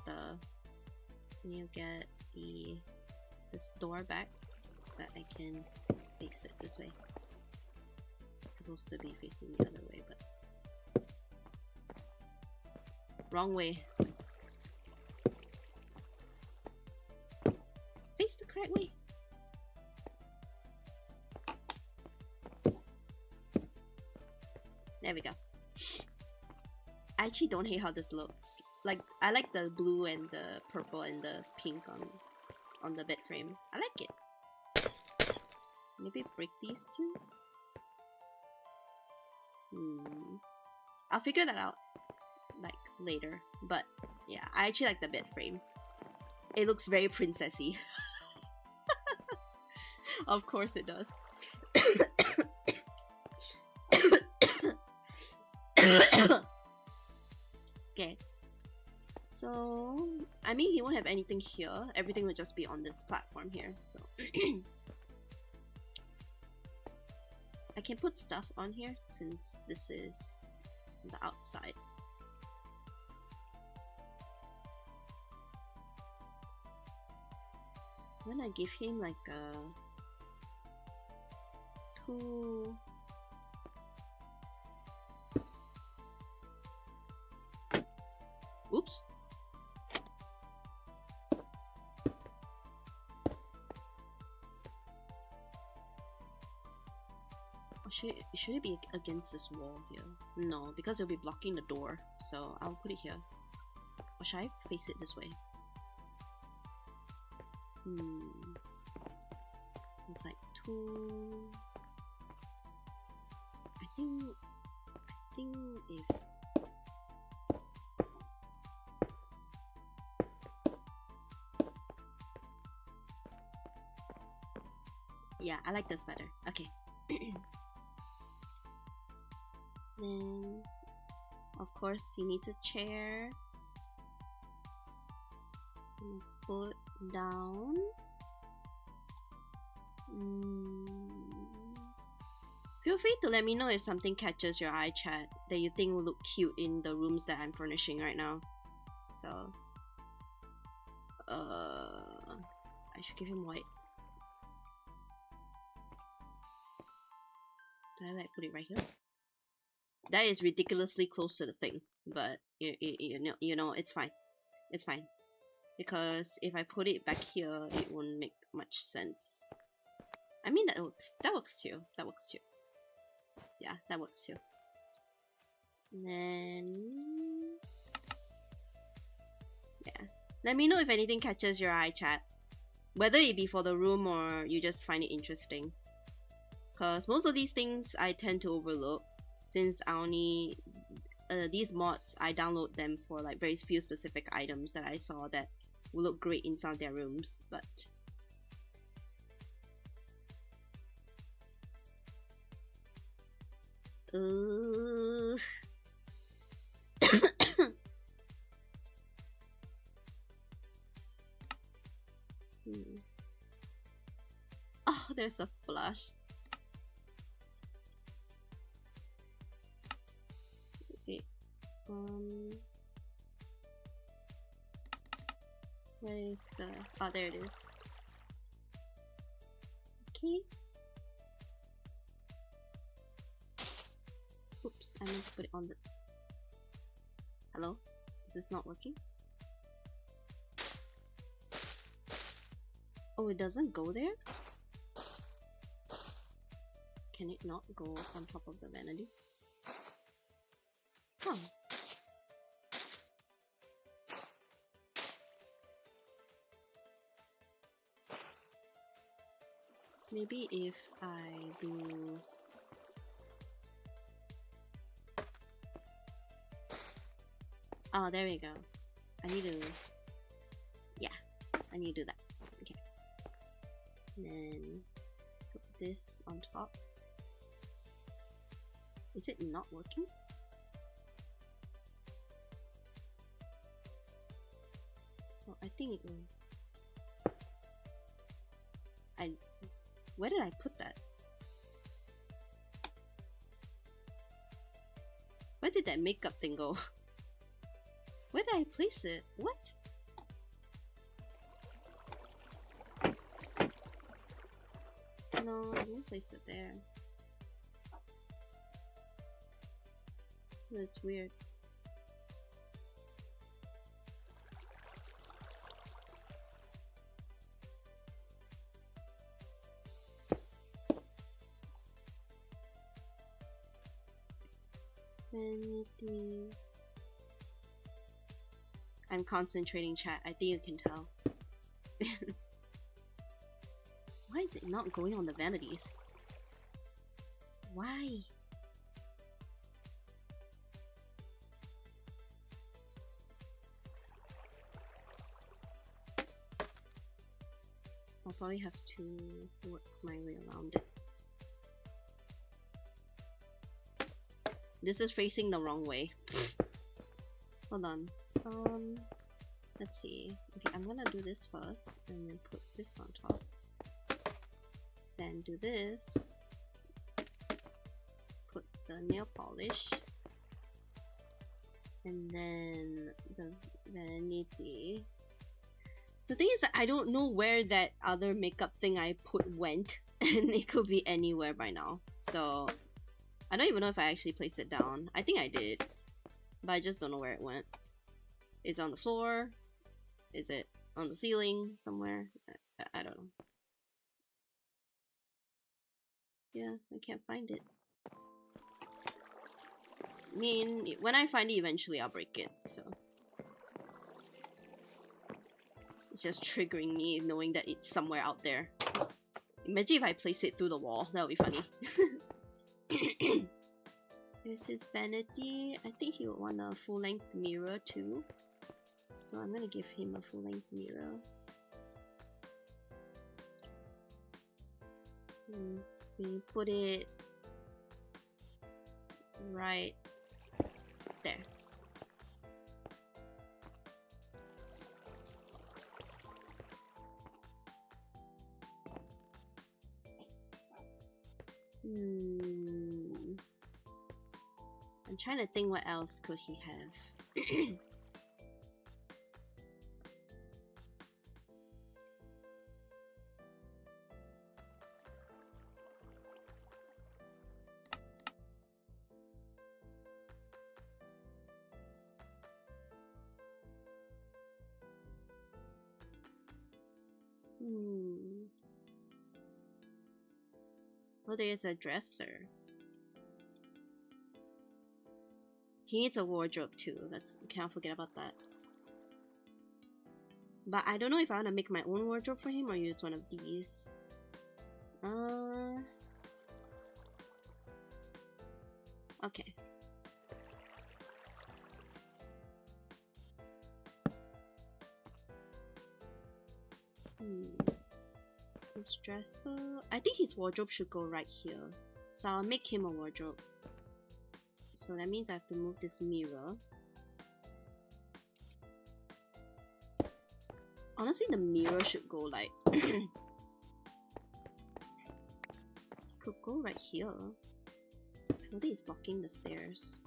this door back so that I can face it this way. So supposed to be facing the other way, but wrong way. Face the correct way. There we go. I actually don't hate how this looks. Like, I like the blue and the purple and the pink on the bed frame. I like it. Maybe break these two? I'll figure that out like later. But yeah, I actually like the bed frame. It looks very princessy. Of course it does. Okay. So, I mean, he won't have anything here. Everything will just be on this platform here. So, I can put stuff on here since this is the outside. I'm gonna give him like a two. Oops. Should it be against this wall here? No, because it'll be blocking the door. So I'll put it here. Or should I face it this way? It's like two. I think if yeah, I like this better. Okay. Then, of course, he needs a chair. Put down. Feel free to let me know if something catches your eye, chat, that you think will look cute in the rooms that I'm furnishing right now. So, I should give him white. Do I like put it right here? That is ridiculously close to the thing, but you know, it's fine. It's fine. Because if I put it back here, it won't make much sense. I mean, that works too. That works too. Yeah, that works too. And then, yeah. Let me know if anything catches your eye, chat. Whether it be for the room or you just find it interesting. Because most of these things I tend to overlook, since I only these mods, I download them for like very few specific items that I saw that will look great in some of their rooms, but Oh, there's a flush. Okay. Where is the... Oh, there it is. Okay. Oops, I meant to put it on the... Hello? Is this not working? Oh, it doesn't go there? Can it not go on top of the vanity? Huh. Maybe if I do... Oh, there we go. I need to... Yeah, I need to do that. Okay. And then put this on top. Is it not working? Oh, I think it will... Where did I put that? Where did that makeup thing go? Where did I place it? What? No, I didn't place it there. That's weird. Vanity. I'm concentrating, chat. I think you can tell. Why is it not going on the vanities? Why? I'll probably have to work my way around it. This is facing the wrong way. Hold on. Let's see. Okay, I'm gonna do this first and then put this on top. Then do this. Put the nail polish. And then the vanity. The thing is that I don't know where that other makeup thing I put went, and it could be anywhere by now. So I don't even know if I actually placed it down. I think I did, but I just don't know where it went. Is it on the floor? Is it on the ceiling somewhere? I don't know. Yeah, I can't find it. I mean, when I find it, eventually I'll break it, so. It's just triggering me knowing that it's somewhere out there. Imagine if I place it through the wall. That would be funny. There's his vanity. I think he would want a full-length mirror too. So I'm gonna give him a full-length mirror. We put it right there. I'm trying to think what else could he have. Oh, there's a dresser. He needs a wardrobe too. Can't forget about that. But I don't know if I want to make my own wardrobe for him or use one of these. Okay. His dresser. I think his wardrobe should go right here. So I'll make him a wardrobe. So that means I have to move this mirror. Honestly, the mirror should go like... could go right here. I think it's blocking the stairs.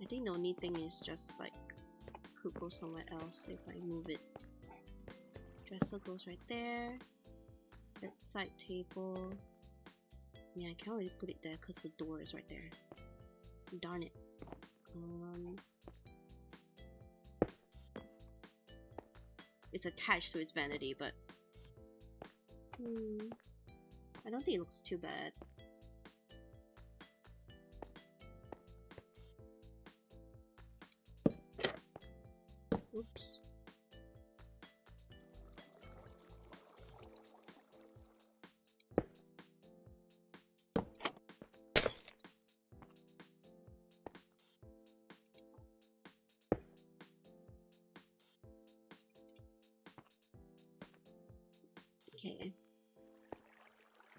I think the only thing is just like... could go somewhere else if I move it. Dresser goes right there. That side table. Yeah, I can't really put it there because the door is right there. Darn it. It's attached to its vanity, but I don't think it looks too bad. Oops. Okay.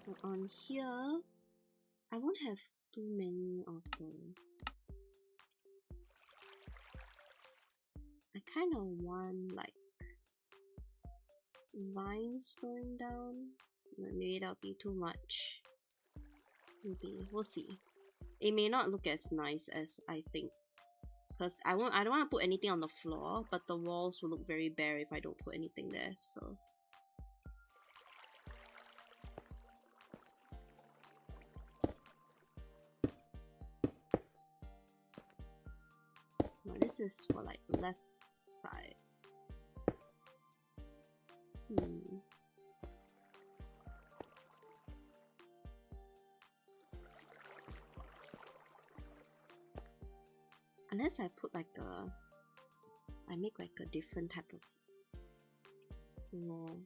So on here, I won't have too many of them. I kind of want like lines going down. Maybe that'll be too much. Maybe we'll see. It may not look as nice as I think, because I don't want to put anything on the floor, but the walls will look very bare if I don't put anything there. So. this is for like left side. Unless I put like I make like a different type of wall.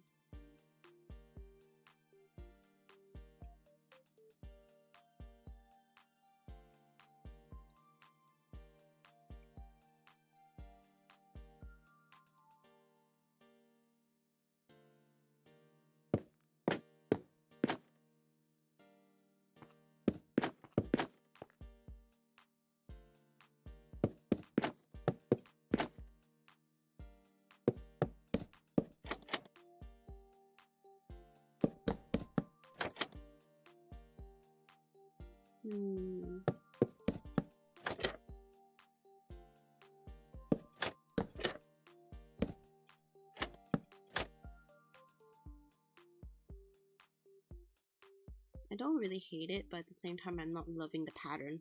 I don't really hate it, but at the same time I'm not loving the pattern.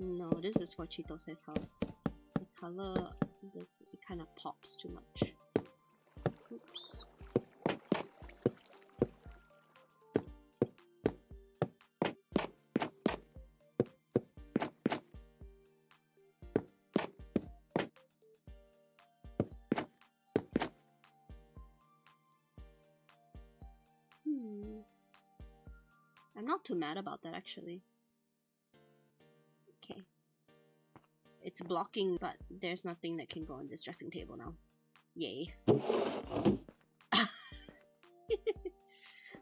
No, this is for Chitose's house. The color, this, it kind of pops too much. Oops. I'm not too mad about that actually. Okay. It's blocking, but there's nothing that can go on this dressing table now. Yay.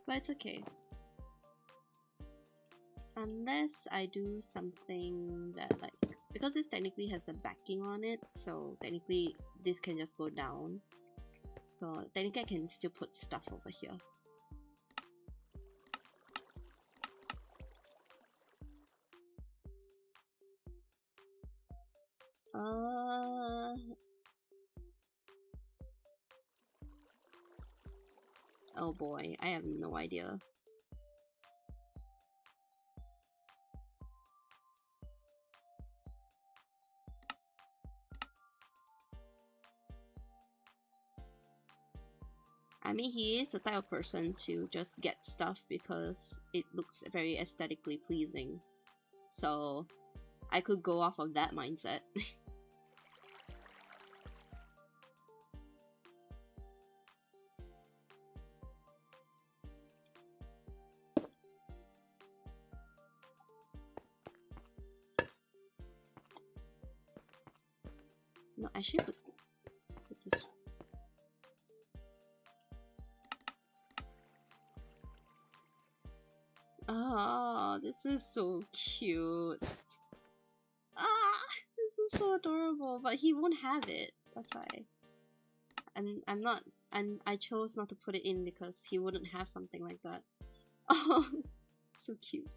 But it's okay. Unless I do something that like, because this technically has a backing on it, so technically this can just go down. So technically I can still put stuff over here. Oh boy, I have no idea. I mean, he is the type of person to just get stuff because it looks very aesthetically pleasing. So I could go off of that mindset. No, I should put this. Oh, this is so cute. Ah, this is so adorable, but he won't have it. That's why. And I chose not to put it in because he wouldn't have something like that. Oh, so cute.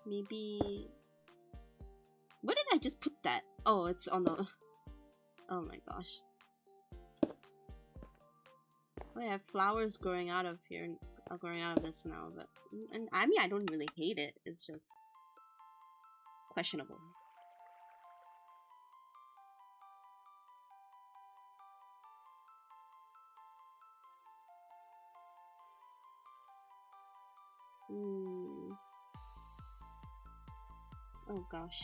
Maybe. Where did I just put that? Oh, it's on the. Oh my gosh. Oh, I have flowers growing out of here, growing out of this now, but and I mean I don't really hate it. It's just questionable. Oh gosh,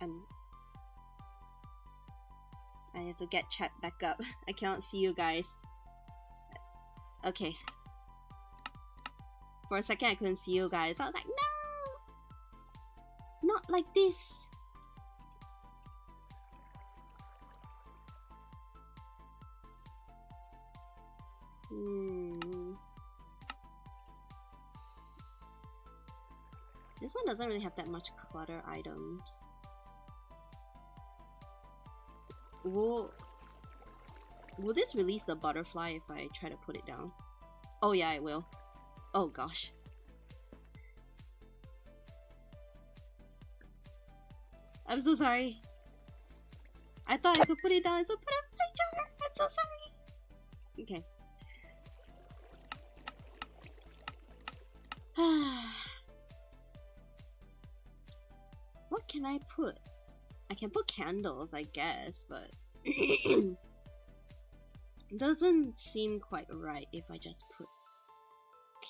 I have to get chat back up. I cannot see you guys. Okay. For a second I couldn't see you guys. I was like, no! Not like this! This one doesn't really have that much clutter items. Will this release the butterfly if I try to put it down? Oh yeah, it will. Oh gosh. I'm so sorry. I thought I could put it down as a butterfly jar. I'm so sorry. Okay. What can I put? I can put candles, I guess, but it doesn't seem quite right if I just put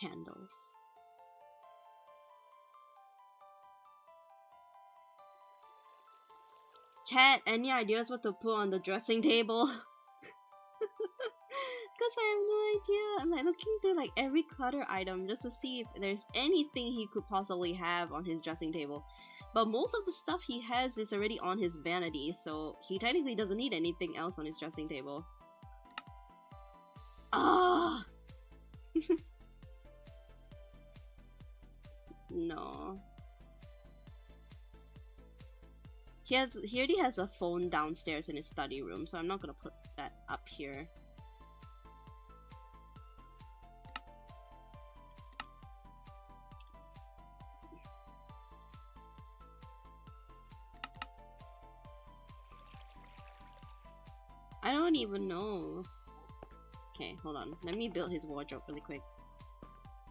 candles. Chat, any ideas what to put on the dressing table? Because I have no idea. I'm like looking through like every clutter item just to see if there's anything he could possibly have on his dressing table. But most of the stuff he has is already on his vanity, so he technically doesn't need anything else on his dressing table. Ah! No. He already has a phone downstairs in his study room, so I'm not gonna put that up here. I don't even know. Okay, hold on. Let me build his wardrobe really quick.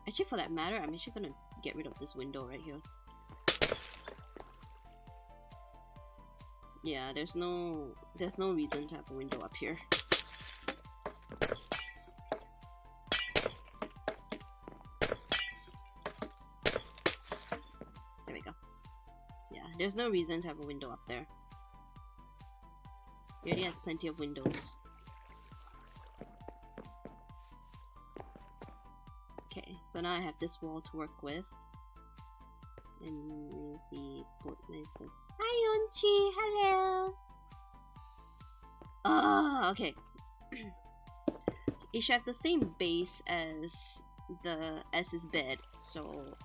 Actually, for that matter, I'm actually gonna get rid of this window right here. Yeah, there's no reason to have a window up here. There we go. Yeah, there's no reason to have a window up there. He already has plenty of windows. Okay, so now I have this wall to work with. And the places. Hi Yonchi, hello! Okay. It should have the same base as his bed, so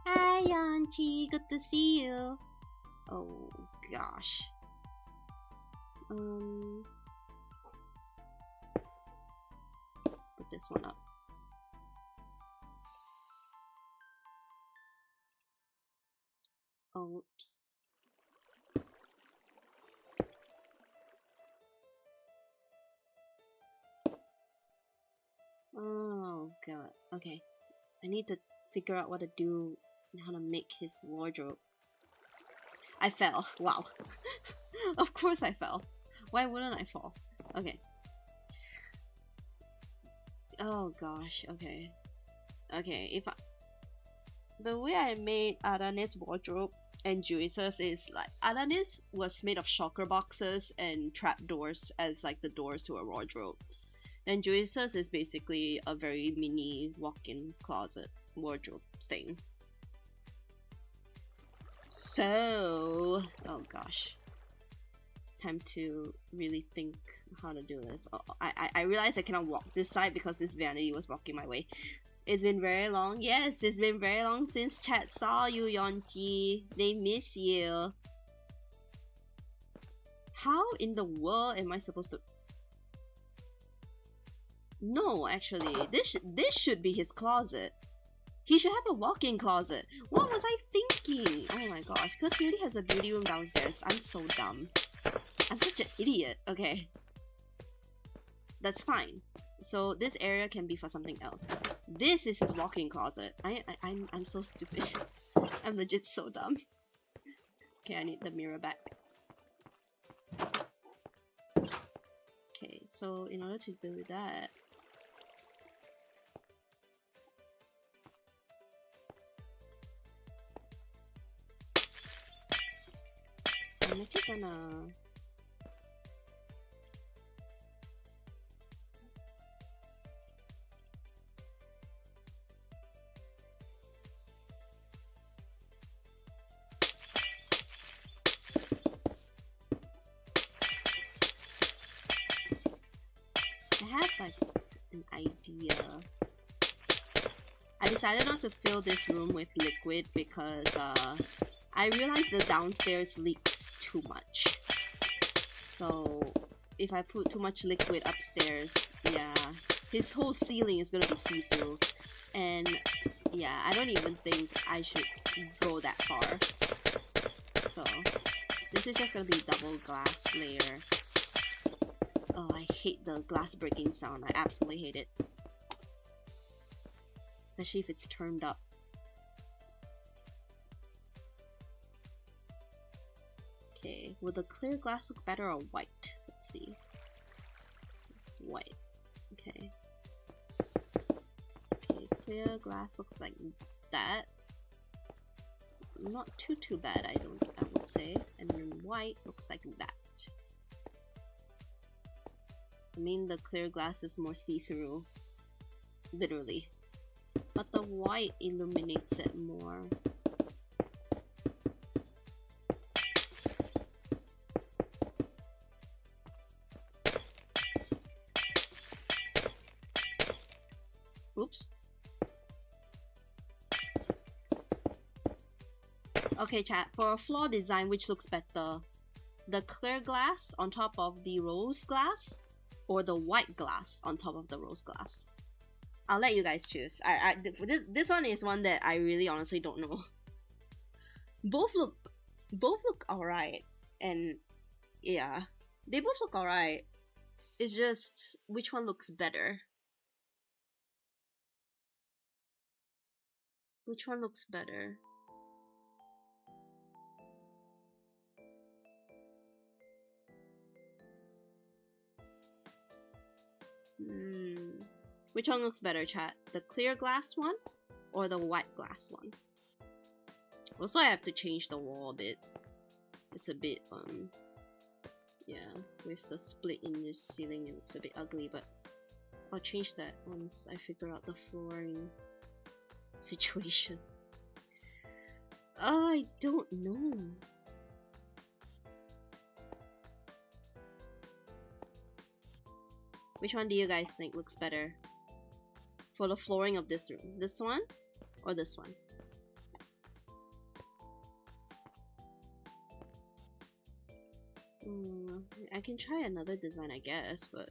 hi Yonchi, good to see you. Oh gosh. Put this one up. Oh, whoops. Oh god. Okay. I need to figure out what to do and how to make his wardrobe. I fell. Wow. Of course I fell. Why wouldn't I fall? Okay. Oh gosh, okay. Okay, the way I made Arane's wardrobe and Juice's is like Arane's was made of shocker boxes and trapdoors as like the doors to a wardrobe. And Juice's is basically a very mini walk-in closet wardrobe thing. So, oh gosh. Time to really think how to do this. Oh, I realized I cannot walk this side because this vanity was blocking my way. It's been very long. Yes, it's been very long since chat saw you, Yonchi. They miss you. How in the world am I supposed to... No, actually, this should be his closet. He should have a walk-in closet. What was I thinking? Oh my gosh, because he already has a beauty room downstairs. I'm so dumb. I'm such an idiot. Okay. That's fine. So this area can be for something else. This is his walk-in closet. I'm so stupid. I'm legit so dumb. Okay, I need the mirror back. Okay, so in order to do that, I'm actually gonna... I have like an idea. I decided not to fill this room with liquid because I realized the downstairs leaks too much. So if I put too much liquid upstairs, yeah, his whole ceiling is gonna be see-through. And yeah, I don't even think I should go that far. So this is just gonna be double glass layer. Oh, I hate the glass breaking sound. I absolutely hate it. Especially if it's turned up. Okay, will the clear glass look better or white? Let's see. White. Okay. Okay, clear glass looks like that. Not too bad, I would say. And then white looks like that. I mean, the clear glass is more see-through, literally, but the white illuminates it more. Oops. Okay, chat, for a floor design, which looks better? The clear glass on top of the rose glass, or the white glass on top of the rose glass? I'll let you guys choose. This one is one that I really honestly don't know. Both look alright, and yeah, they both look alright. It's just which one looks better. Which one looks better? Which one looks better, chat? The clear glass one or the white glass one? Also, I have to change the wall a bit. It's a bit, yeah, with the split in the ceiling, it looks a bit ugly, but I'll change that once I figure out the flooring situation. I don't know. Which one do you guys think looks better for the flooring of this room? This one or this one? I can try another design, I guess, but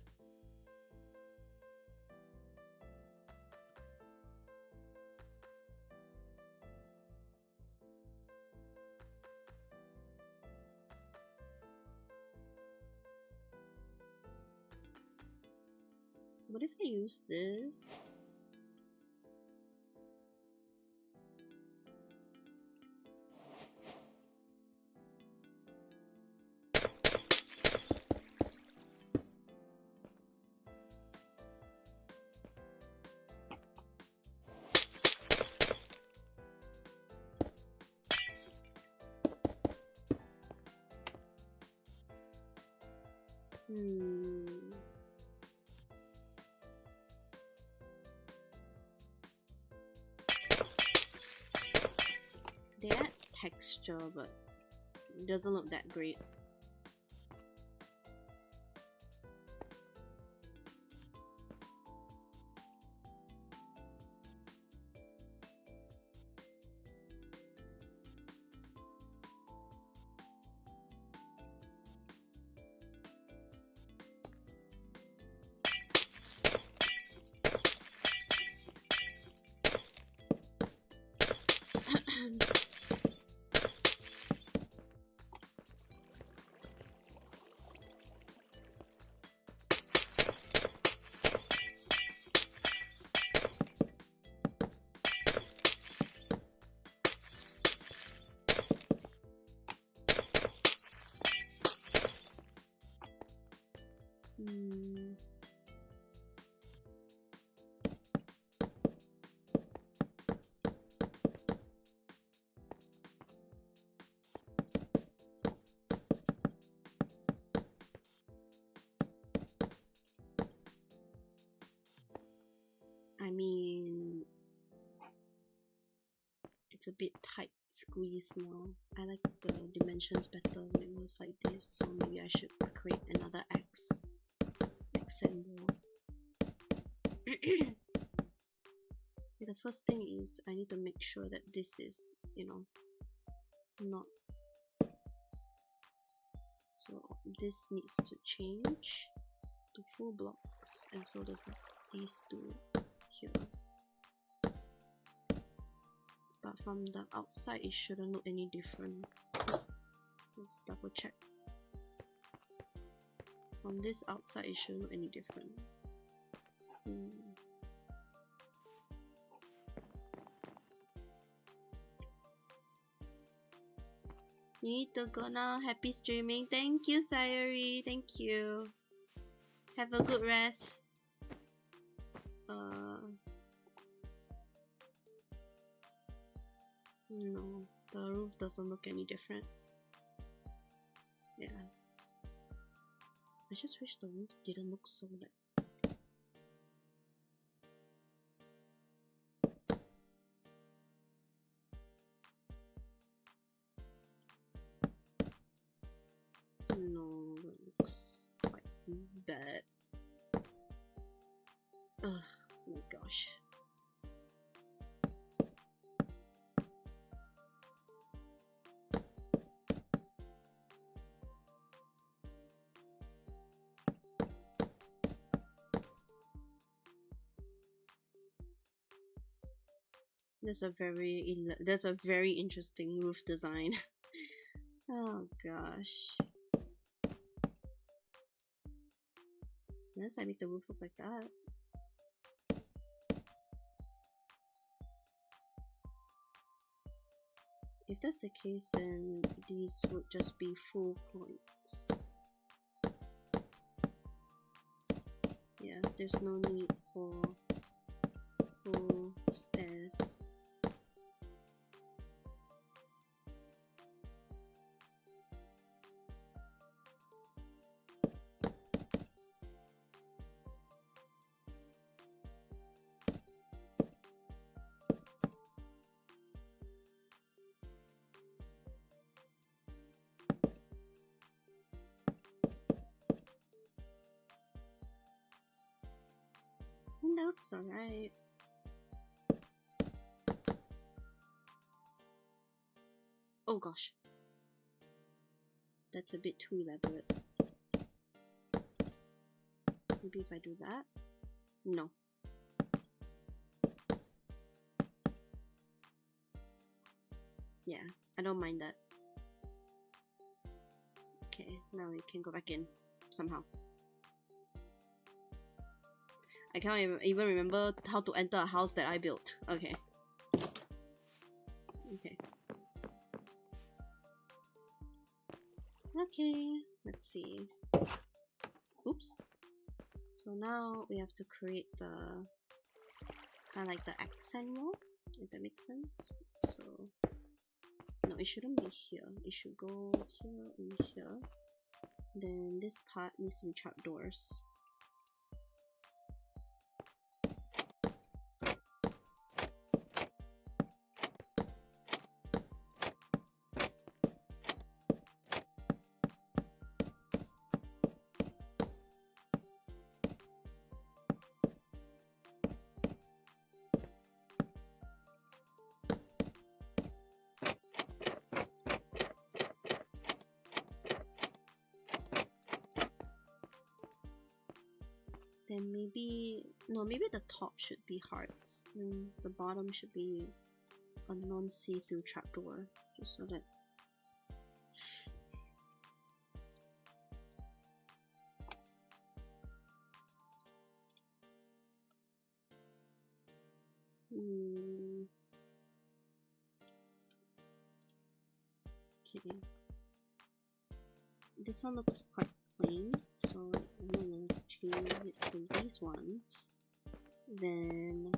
what if I use this? They add texture, but it doesn't look that great. I mean, it's a bit tight squeeze now. I like the dimensions better when it was like this, so maybe I should create another X symbol. first thing is I need to make sure that this is, you know, not, so this needs to change to full blocks, and so does these two here. But from the outside it shouldn't look any different. Let's double check. From this outside it shouldn't look any different. You need to go now. Happy streaming. Thank you, Sayuri. Thank you. Have a good rest. No, the roof doesn't look any different. Yeah. I just wish the roof didn't look so like. No, that looks quite bad. Ugh, oh my gosh. That's a very interesting roof design. Oh gosh. Unless I make the roof look like that. If that's the case, then these would just be full points. Yeah, there's no need for full stairs. Looks alright. Oh gosh. That's a bit too elaborate. Maybe if I do that? No. Yeah, I don't mind that. Okay, now we can go back in somehow. I can't even remember how to enter a house that I built. Okay. Okay. Okay, let's see. Oops. So now we have to create the kind of like the accent wall, if that makes sense. So no, it shouldn't be here. It should go here and here. Then this part needs to be trapdoors. Then maybe the top should be hearts, and the bottom should be a non-see-through trapdoor, just so that okay. This one looks quite plain, so I'm gonna change it to these ones. Then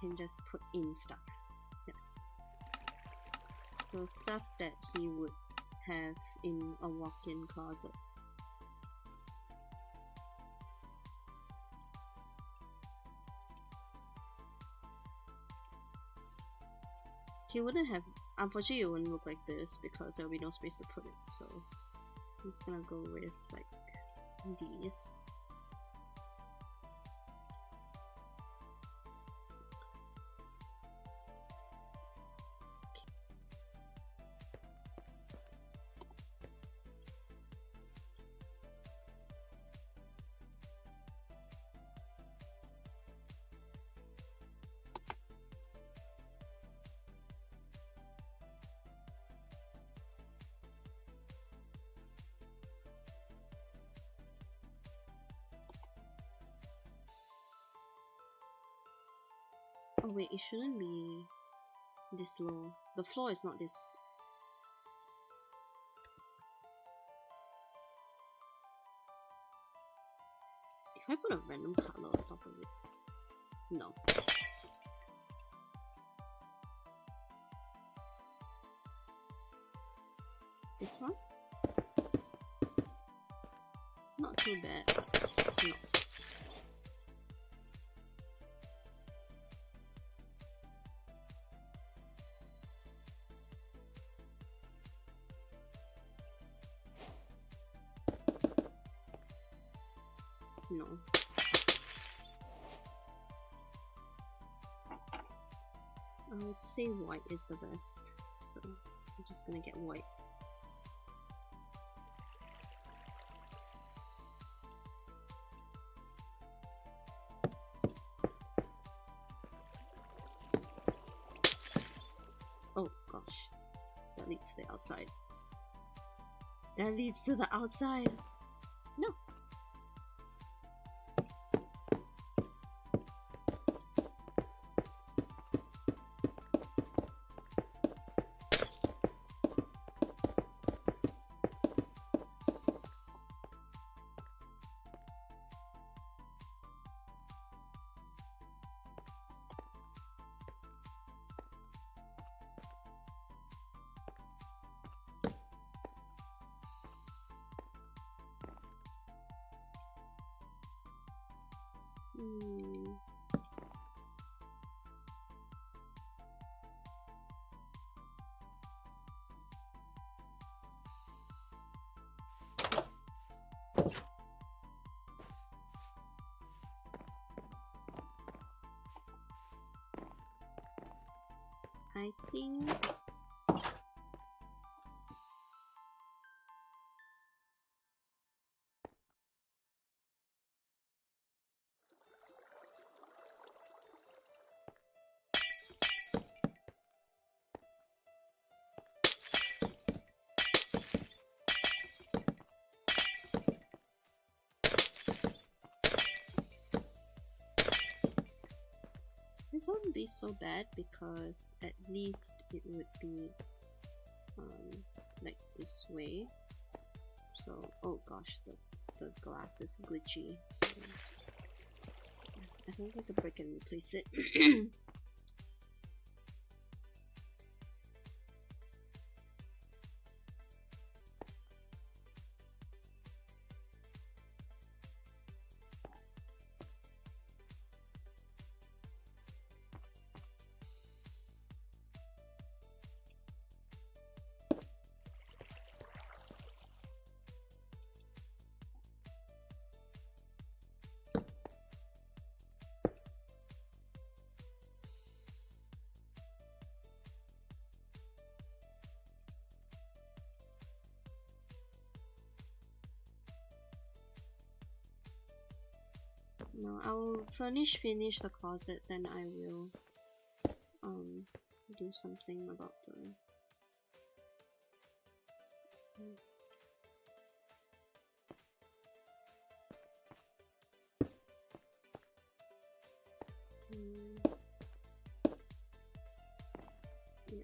can just put in stuff. Yeah. So stuff that he would have in a walk-in closet. He wouldn't have, unfortunately it wouldn't look like this because there will be no space to put it, so I'm just gonna go with like these. Oh wait, it shouldn't be this low. The floor is not this. If I put a random color on top of it. No. This one? Not too bad. No. I would say white is the best, so I'm just gonna get white. Oh gosh, that leads to the outside. That leads to the outside. No. I think this wouldn't be so bad because at least it would be like this way. So, oh gosh, the glass is glitchy. I think I have to break and replace it. No, I will finish the closet, then I will do something about the yeah.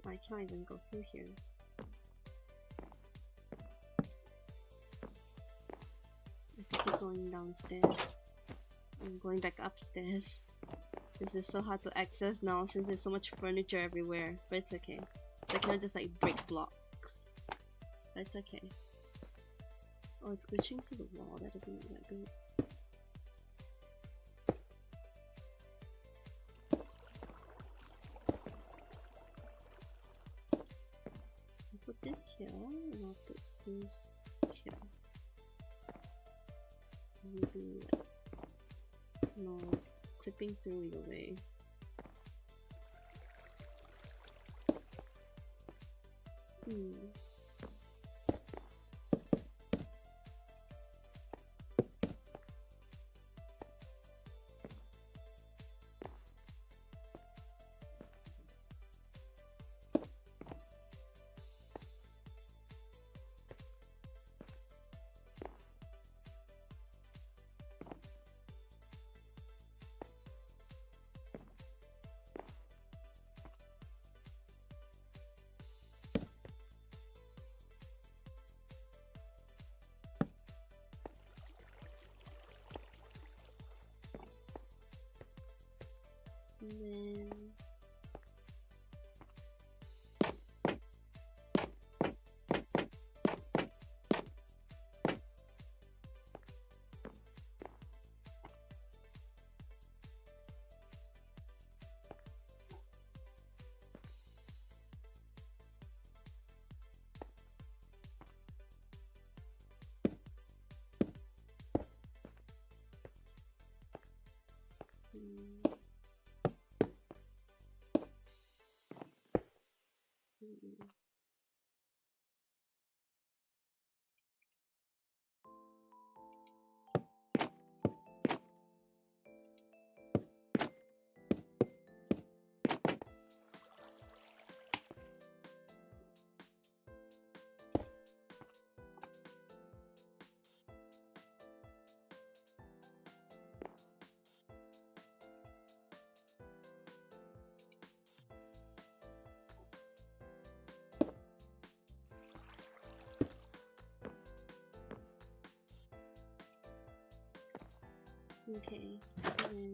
I can't even go through here. going downstairs. I'm going back upstairs. This is so hard to access now since there's so much furniture everywhere, but it's okay. I cannot just like break blocks. But it's okay. Oh, it's glitching through the wall. That doesn't look that good. I'll put this here, and I'll put this here. Maybe like, no, it's clipping through your way. And then okay, and then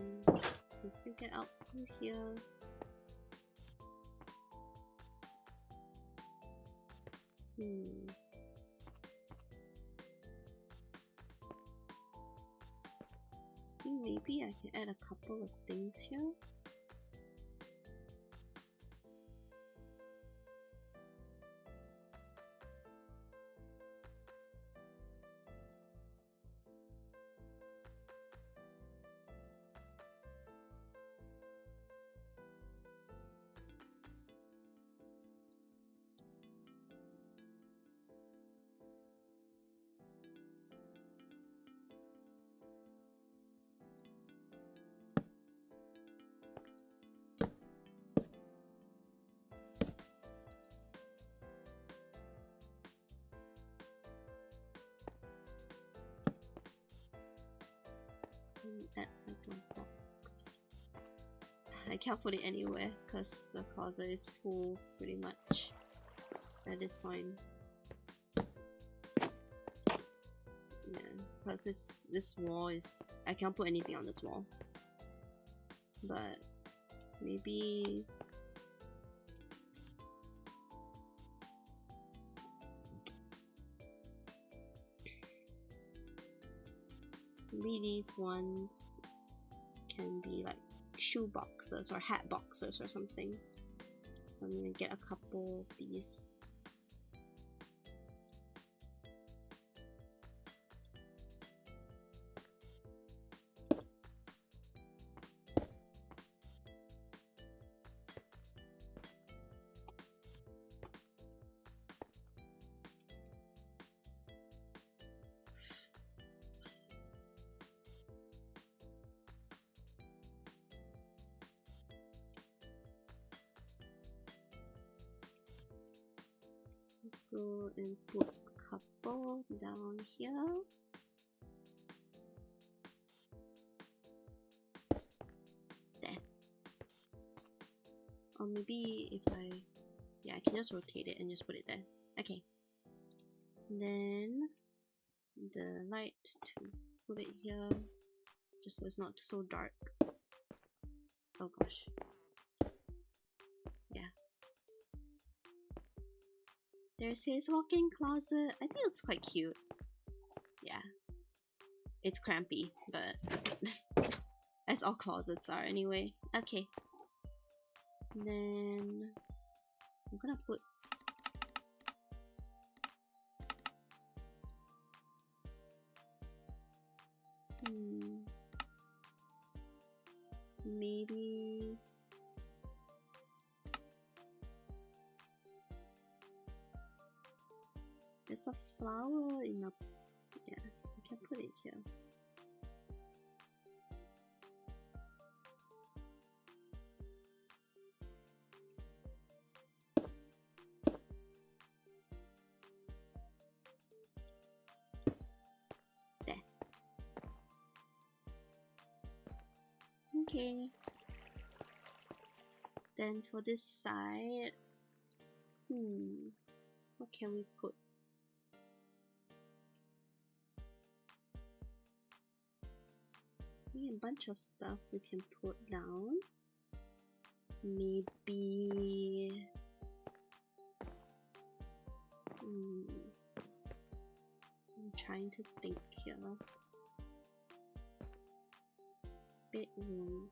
let's still get out through here. I think maybe I can add a couple of things here. Add like a box. I can't put it anywhere because the closet is full pretty much at this point. Yeah, because this wall is, I can't put anything on this wall. But maybe these ones can be like shoe boxes or hat boxes or something. So I'm gonna get a couple of these. Let's go and put a couple down here. There. Or maybe if yeah, I can just rotate it and just put it there. Okay. And then the light to put it here, just so it's not so dark. Oh gosh. Yeah. There's his walk-in closet. I think it's quite cute. Yeah. It's crampy, but as all closets are anyway. Okay. And then I'm gonna put maybe there's a flower in a, yeah, I can put it here. There. Okay. Then for this side, what can we put? A bunch of stuff we can put down. Maybe I'm trying to think here. Bedroom.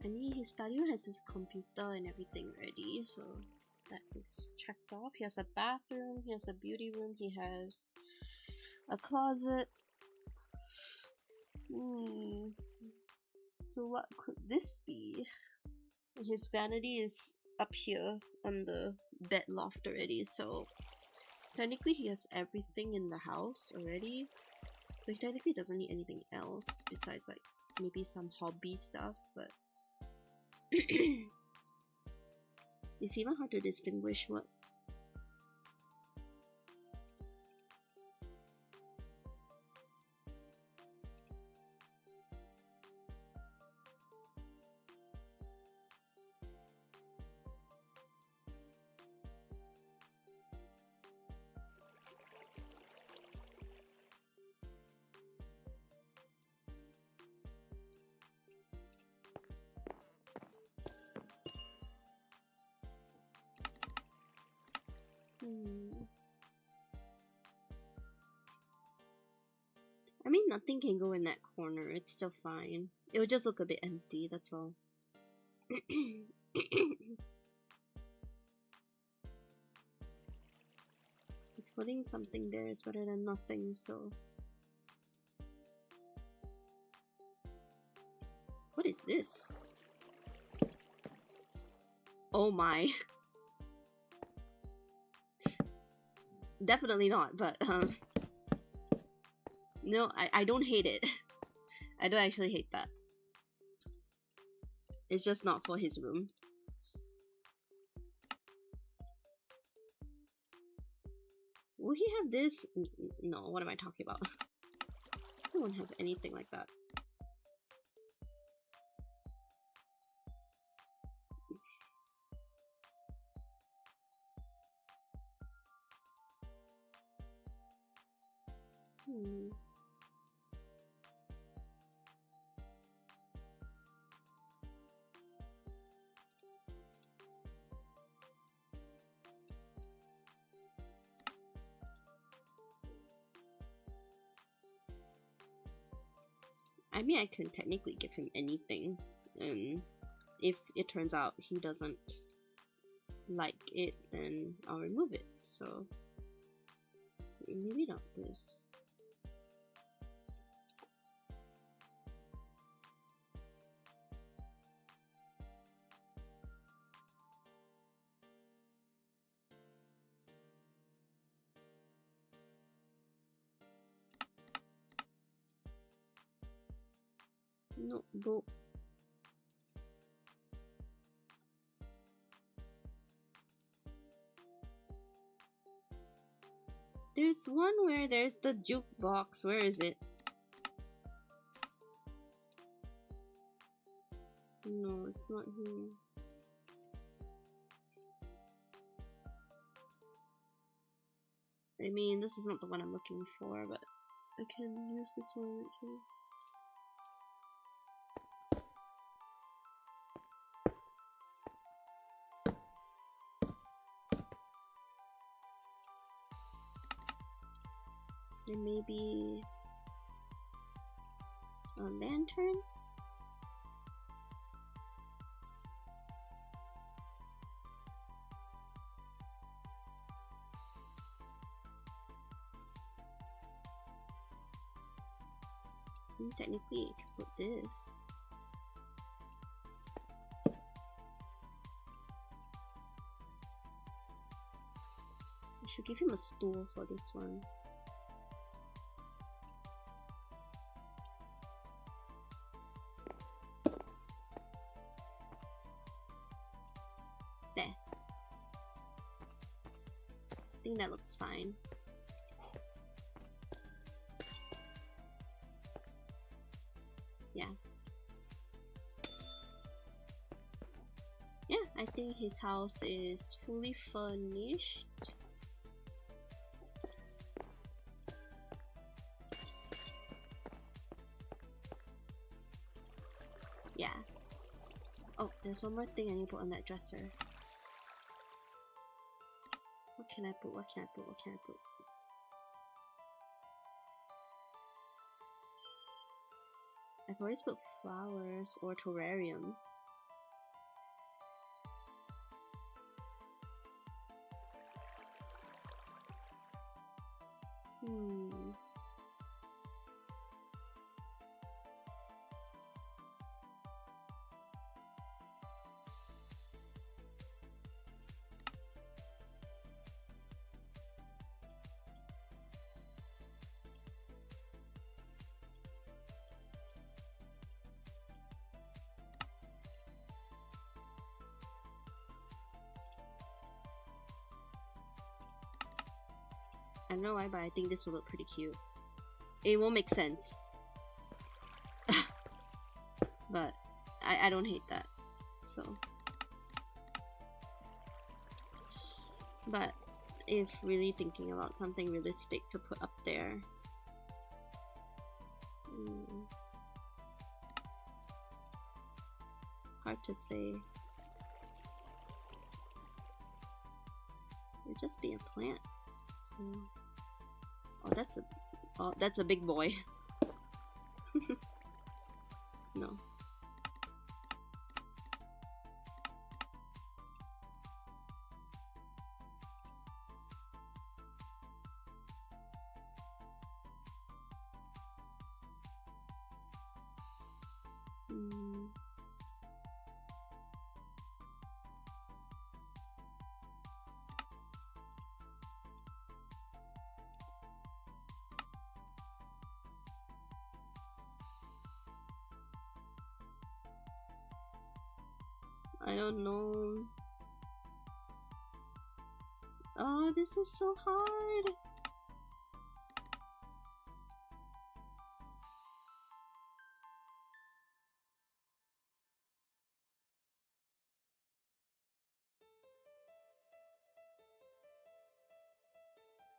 I mean, his studio has his computer and everything ready, so that is checked off. He has a bathroom, he has a beauty room, he has a closet. So what could this be? His vanity is up here on the bed loft already, so technically he has everything in the house already. So he technically doesn't need anything else besides like maybe some hobby stuff, but it's even hard to distinguish what. I mean, nothing can go in that corner. It's still fine. It would just look a bit empty, that's all. It's putting something there is better than nothing, so... What is this? Oh my. Definitely not, but no, I don't hate it. I don't actually hate that. It's just not for his room. Will he have this? No, what am I talking about? I don't have anything like that. I mean, I can technically give him anything, and if it turns out he doesn't like it, then I'll remove it. So maybe not this. Notebook. There's one where there's the jukebox. Where is it? No, it's not here. I mean, this is not the one I'm looking for, but I can use this one right here. And maybe a lantern? Technically, I could put this. I should give him a stool for this one. There. I think that looks fine. Yeah. Yeah, I think his house is fully furnished. Yeah. Oh, there's one more thing I need to put on that dresser. What can I put? What can I put? What can I put? I could always put flowers or terrarium. I don't know why, but I think this will look pretty cute. It won't make sense. But I don't hate that. So. But if really thinking about something realistic to put up there. It's hard to say. It would just be a plant. So. Oh, that's a big boy. No. I don't know. Oh, this is so hard.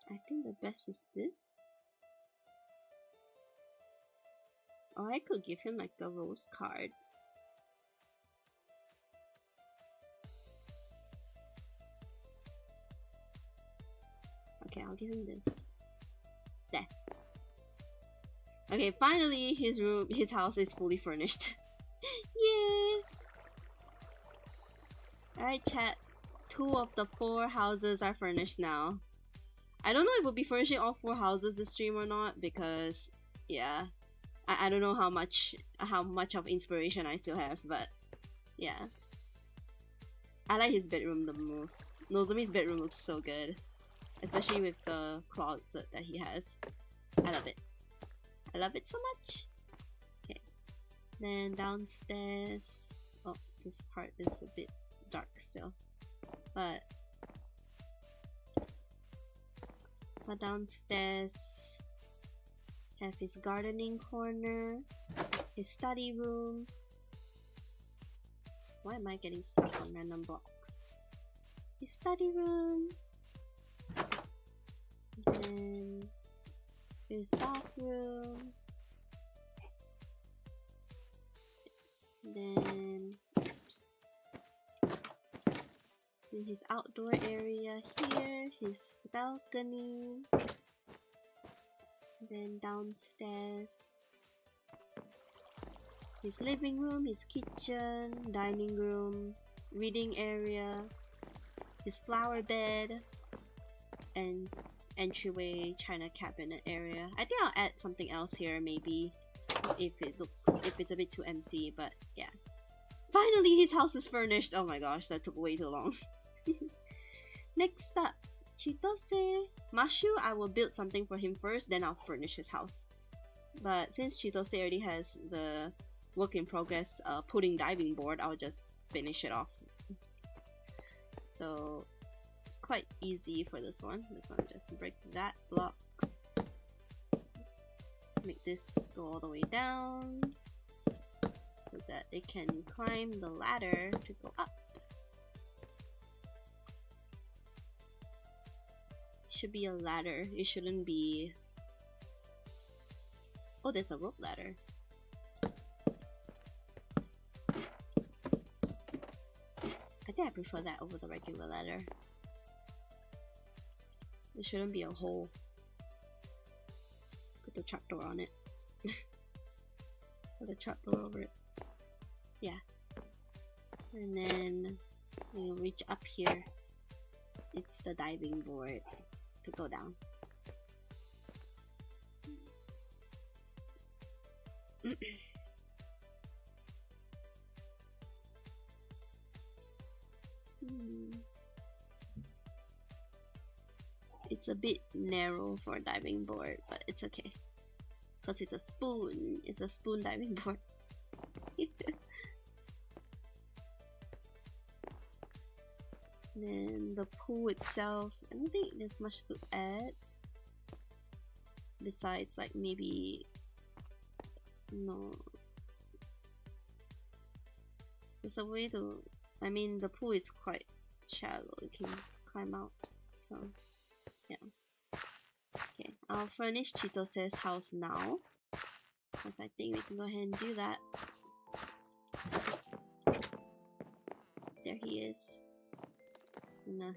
I think the best is this. Or I could give him like a rose card. Okay, I'll give him this. There. Okay, finally his house is fully furnished. Yay! Alright chat, 2 of the 4 houses are furnished now. I don't know if we'll be furnishing all 4 houses this stream or not, because yeah. I don't know how much of inspiration I still have, but yeah. I like his bedroom the most. Nozomi's bedroom looks so good. Especially with the closet that he has. I love it. I love it so much. Okay. Then downstairs. Oh, this part is a bit dark still. But downstairs have his gardening corner, his study room. Why am I getting stuck on random blocks? His study room. And then his bathroom. Then, oops. Then his outdoor area here, his balcony. Then downstairs, his living room, his kitchen, dining room, reading area, his flower bed, and entryway china cabinet area. I think I'll add something else here maybe if it's a bit too empty, but yeah. Finally his house is furnished! Oh my gosh, that took way too long. Next up, Chitose. Mashu, I will build something for him first, then I'll furnish his house. But since Chitose already has the work in progress pudding diving board, I'll just finish it off. So quite easy for this one. This one, just break that block. Make this go all the way down so that it can climb the ladder to go up. Should be a ladder. It shouldn't be. Oh, there's a rope ladder. I think I prefer that over the regular ladder. There shouldn't be a hole. Put the trapdoor on it. Put the trapdoor over it. Yeah. And then we'll reach up here. It's the diving board to go down. It's a bit narrow for a diving board, but it's okay. Because it's a spoon. It's a spoon diving board. Then the pool itself, I don't think there's much to add. Besides, like maybe... No. There's a way to... I mean, the pool is quite shallow. You can climb out. So, yeah. Okay, I'll furnish Chitose's house now. Because I think we can go ahead and do that. There he is. Nah.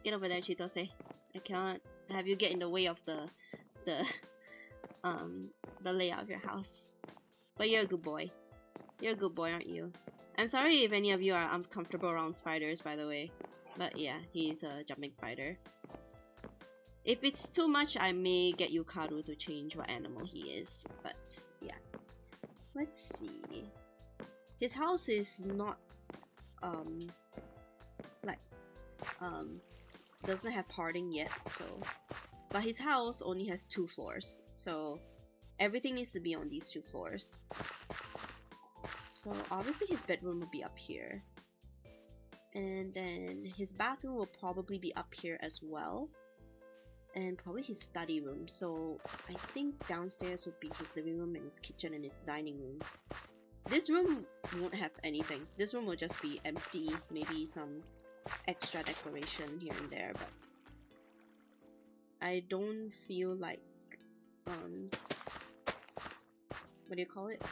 Get over there, Chitose. I cannot have you get in the way of the layout of your house. But you're a good boy. You're a good boy, aren't you? I'm sorry if any of you are uncomfortable around spiders, by the way. But yeah, he's a jumping spider. If it's too much, I may get Yukaru to change what animal he is. But yeah. Let's see. His house is not doesn't have parting yet, so but his house only has 2 floors, so everything needs to be on these 2 floors. So obviously his bedroom will be up here, and then his bathroom will probably be up here as well, and probably his study room. So I think downstairs would be his living room and his kitchen and his dining room. This room won't have anything. This room will just be empty, maybe some extra decoration here and there, but I don't feel like what do you call it?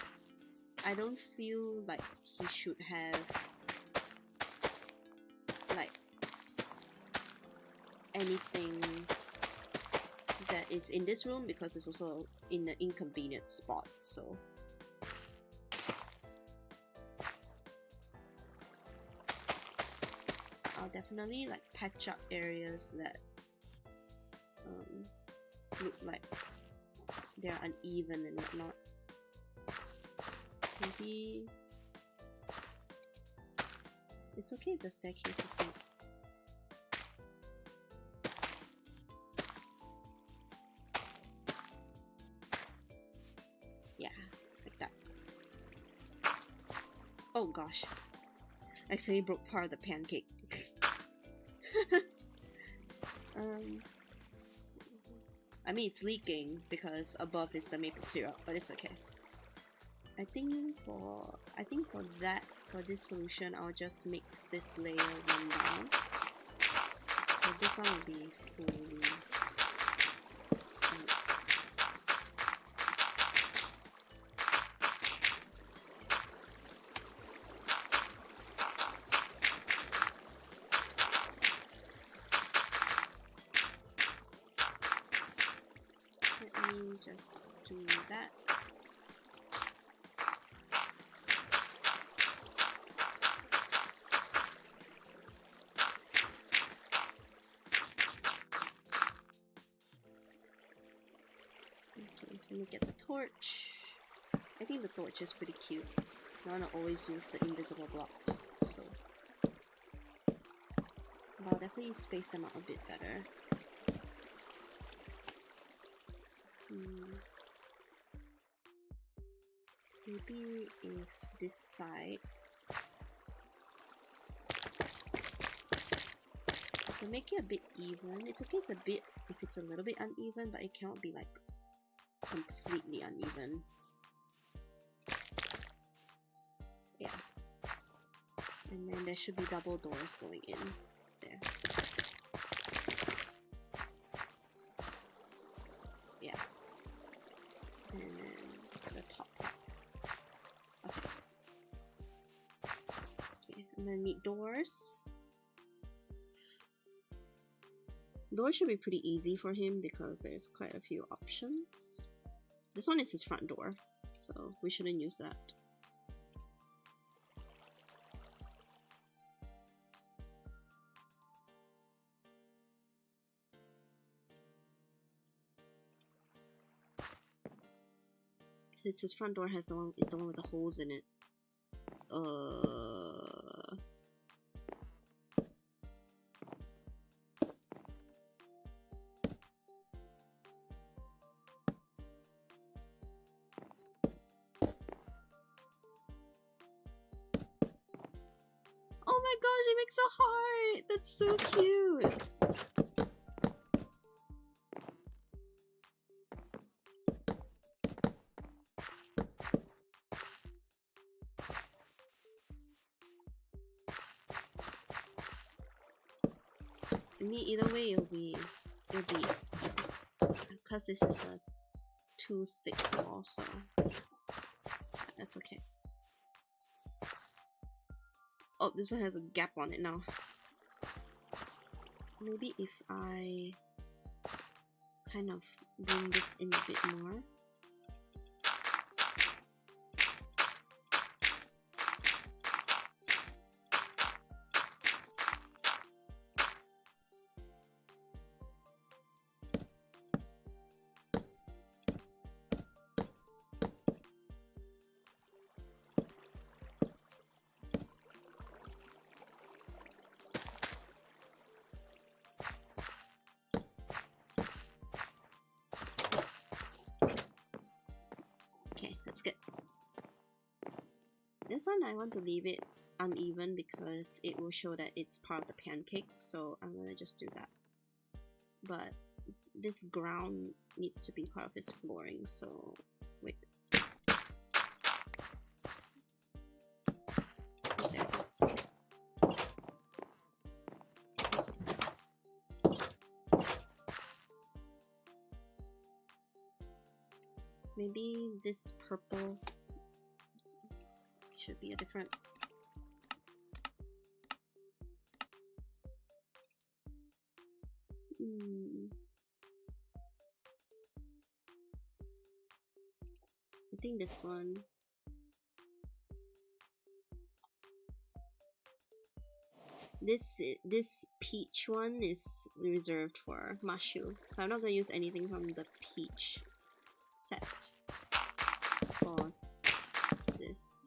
I don't feel like he should have like anything that is in this room, because it's also in an inconvenient spot, so I'll definitely like patch up areas that look like they're uneven and whatnot. Maybe it's okay if the staircase is not. Yeah, like that. Oh gosh, I accidentally broke part of the pancake. I mean, it's leaking because above is the maple syrup, but it's okay. I think for this solution, I'll just make this layer run down. So this one will be fully torch. I think the torch is pretty cute. I want to always use the invisible blocks, so but I'll definitely space them out a bit better. Maybe if this side I can make it a bit even. It's okay, it's a bit if it's a little bit uneven, but it cannot be like completely uneven. Yeah. And then there should be double doors going in there. Yeah. And then the top part. Okay. Okay, and then need doors. Door should be pretty easy for him because there's quite a few options. This one is his front door, so we shouldn't use that. His front door has the one with the holes in it. Oh my gosh, it makes a heart! That's so cute! I mean, either way, it'll be because this is a too thick wall, so that's okay. Oh, this one has a gap on it now. Maybe if I kind of bring this in a bit more. Okay, that's good. This one I want to leave it uneven because it will show that it's part of the pancake, so I'm gonna just do that. But this ground needs to be part of his flooring, so wait. There. Maybe this purple should be a different. I think this one. This peach one is reserved for Mashu, so I'm not gonna use anything from the peach set for this.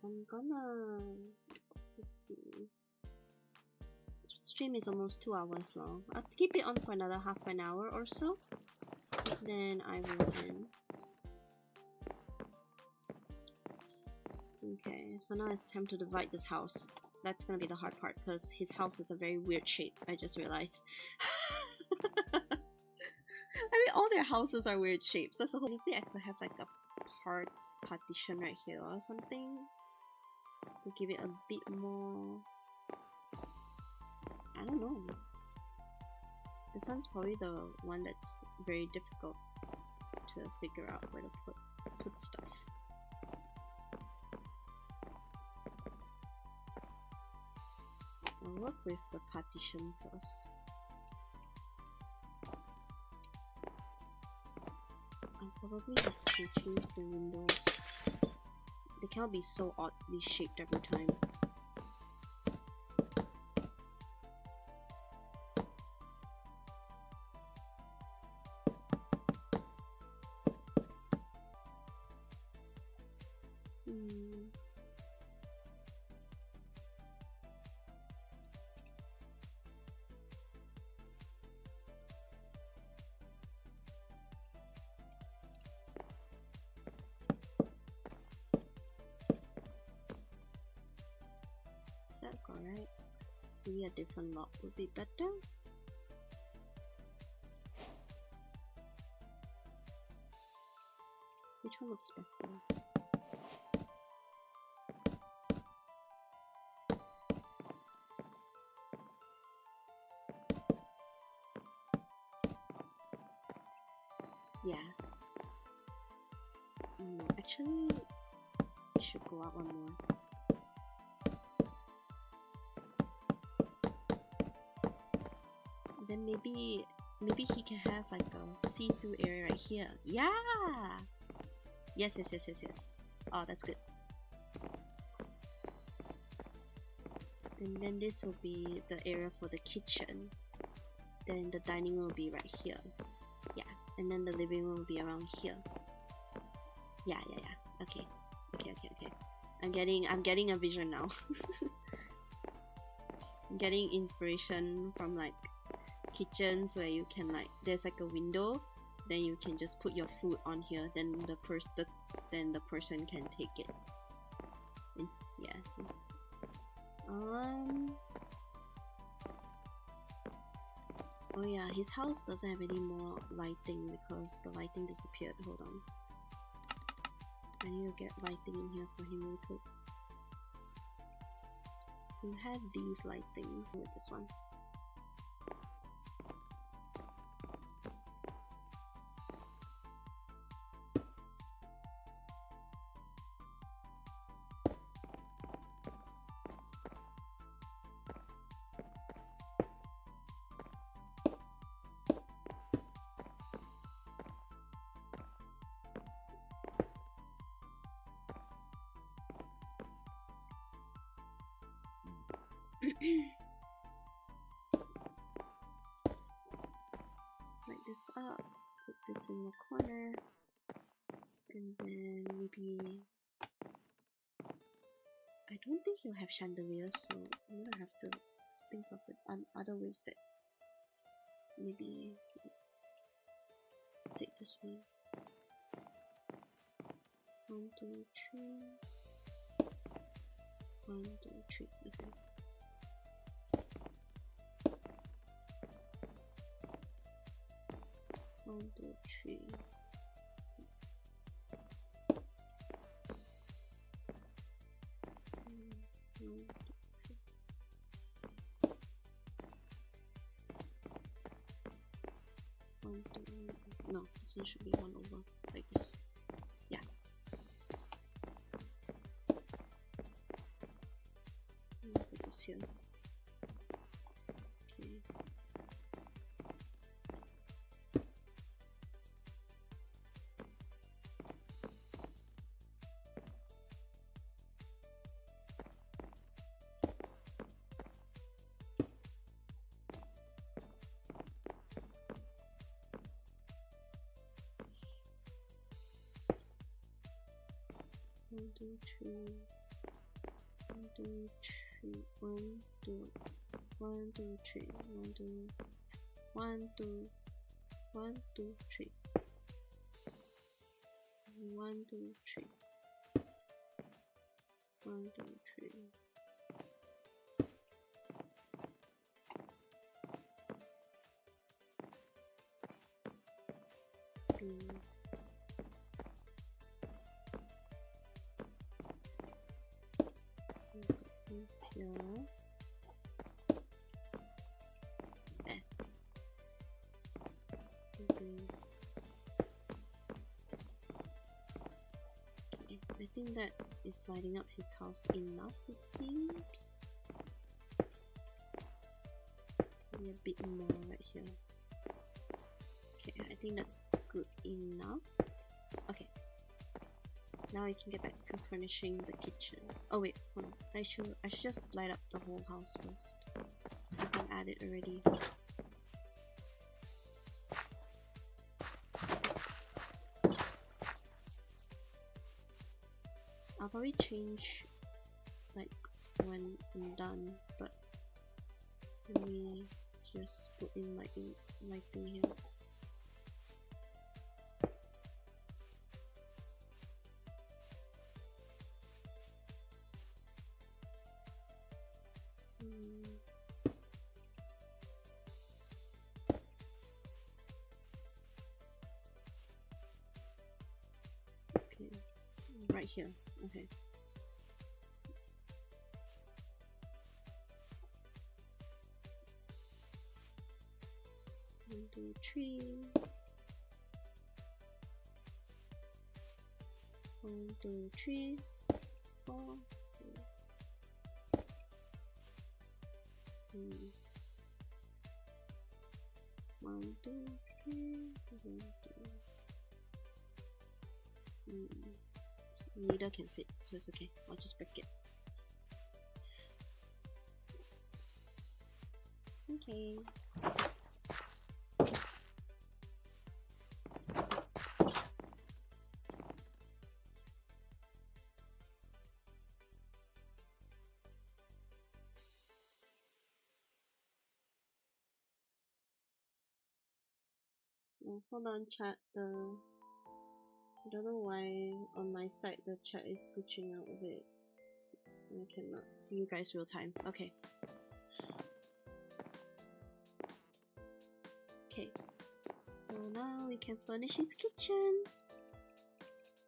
I'm gonna, let's see, stream is almost 2 hours long. I'll keep it on for another half an hour or so, then I will end. Okay, so now it's time to divide this house. That's gonna be the hard part because his house is a very weird shape, I just realized. I mean, all their houses are weird shapes. That's the whole thing. I could have like a partition right here or something to give it a bit more. I don't know. This one's probably the one that's very difficult to figure out where to put stuff. work with the partition first. I'll probably have to change the windows. They cannot be so oddly shaped every time. Alright, maybe a different lot would be better. Which one looks better? Yeah. Actually, it should go out one more. Then maybe he can have like a see-through area right here. Yeah. Yes. Oh, that's good. And then this will be the area for the kitchen. Then the dining room will be right here. Yeah. And then the living room will be around here. Yeah. Okay. I'm getting a vision now. I'm getting inspiration from like kitchens where you can like there's like a window, then you can just put your food on here, then the person can take it. And, yeah. Oh yeah, his house doesn't have any more lighting because the lighting disappeared. Hold on. I need to get lighting in here for him real quick. You have these lightings with this one. Light this up, put this in the corner, and then maybe I don't think he'll have chandeliers, so I'm gonna have to think of it on other ways that maybe take this one. 1, 2, 3. 1, 2, 3. Okay. One, two, three. No, this one should be one over like this. Yeah. Put this here. Okay. 1, 2, 3. 1, 2, 3. 1, 2. 1, 2, 3. 1, 2. 1, 2. 1, 2, 3. 1, 2, 3. 1, 2, 3. Here. There. Okay. I think that is lighting up his house enough, it seems. Maybe a bit more right here. Okay, I think that's good enough. Okay. Now I can get back to furnishing the kitchen. Oh wait, hold on. I should just light up the whole house first. I can add it already. I'll probably change like when I'm done, but let me just put in lighting here. Okay, right here. Okay. One, two, three. 1, 2, 3, 4. 1, 2, 3. Neither can fit, so it's okay. I'll just break it. Okay. Oh, hold on, chat. I don't know why on my side the chat is glitching out of it. I cannot see you guys real time. Okay. Okay. So now we can furnish his kitchen.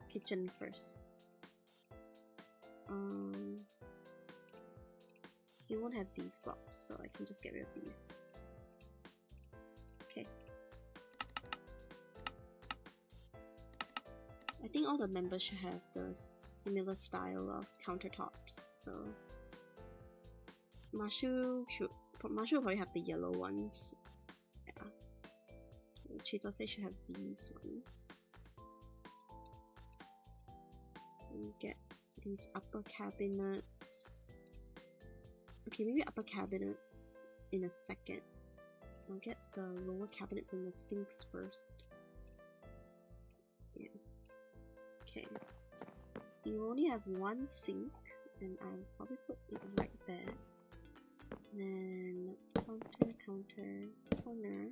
Kitchen first. He won't have these blocks, so I can just get rid of these. Okay. I think all the members should have the similar style of countertops. So Mashu will probably have the yellow ones. Yeah. Chitose should have these ones. And get these upper cabinets. Okay, maybe upper cabinets in a second. I'll get the lower cabinets and the sinks first. Yeah. Okay. You only have one sink, and I'll probably put it right there. And then counter, corner.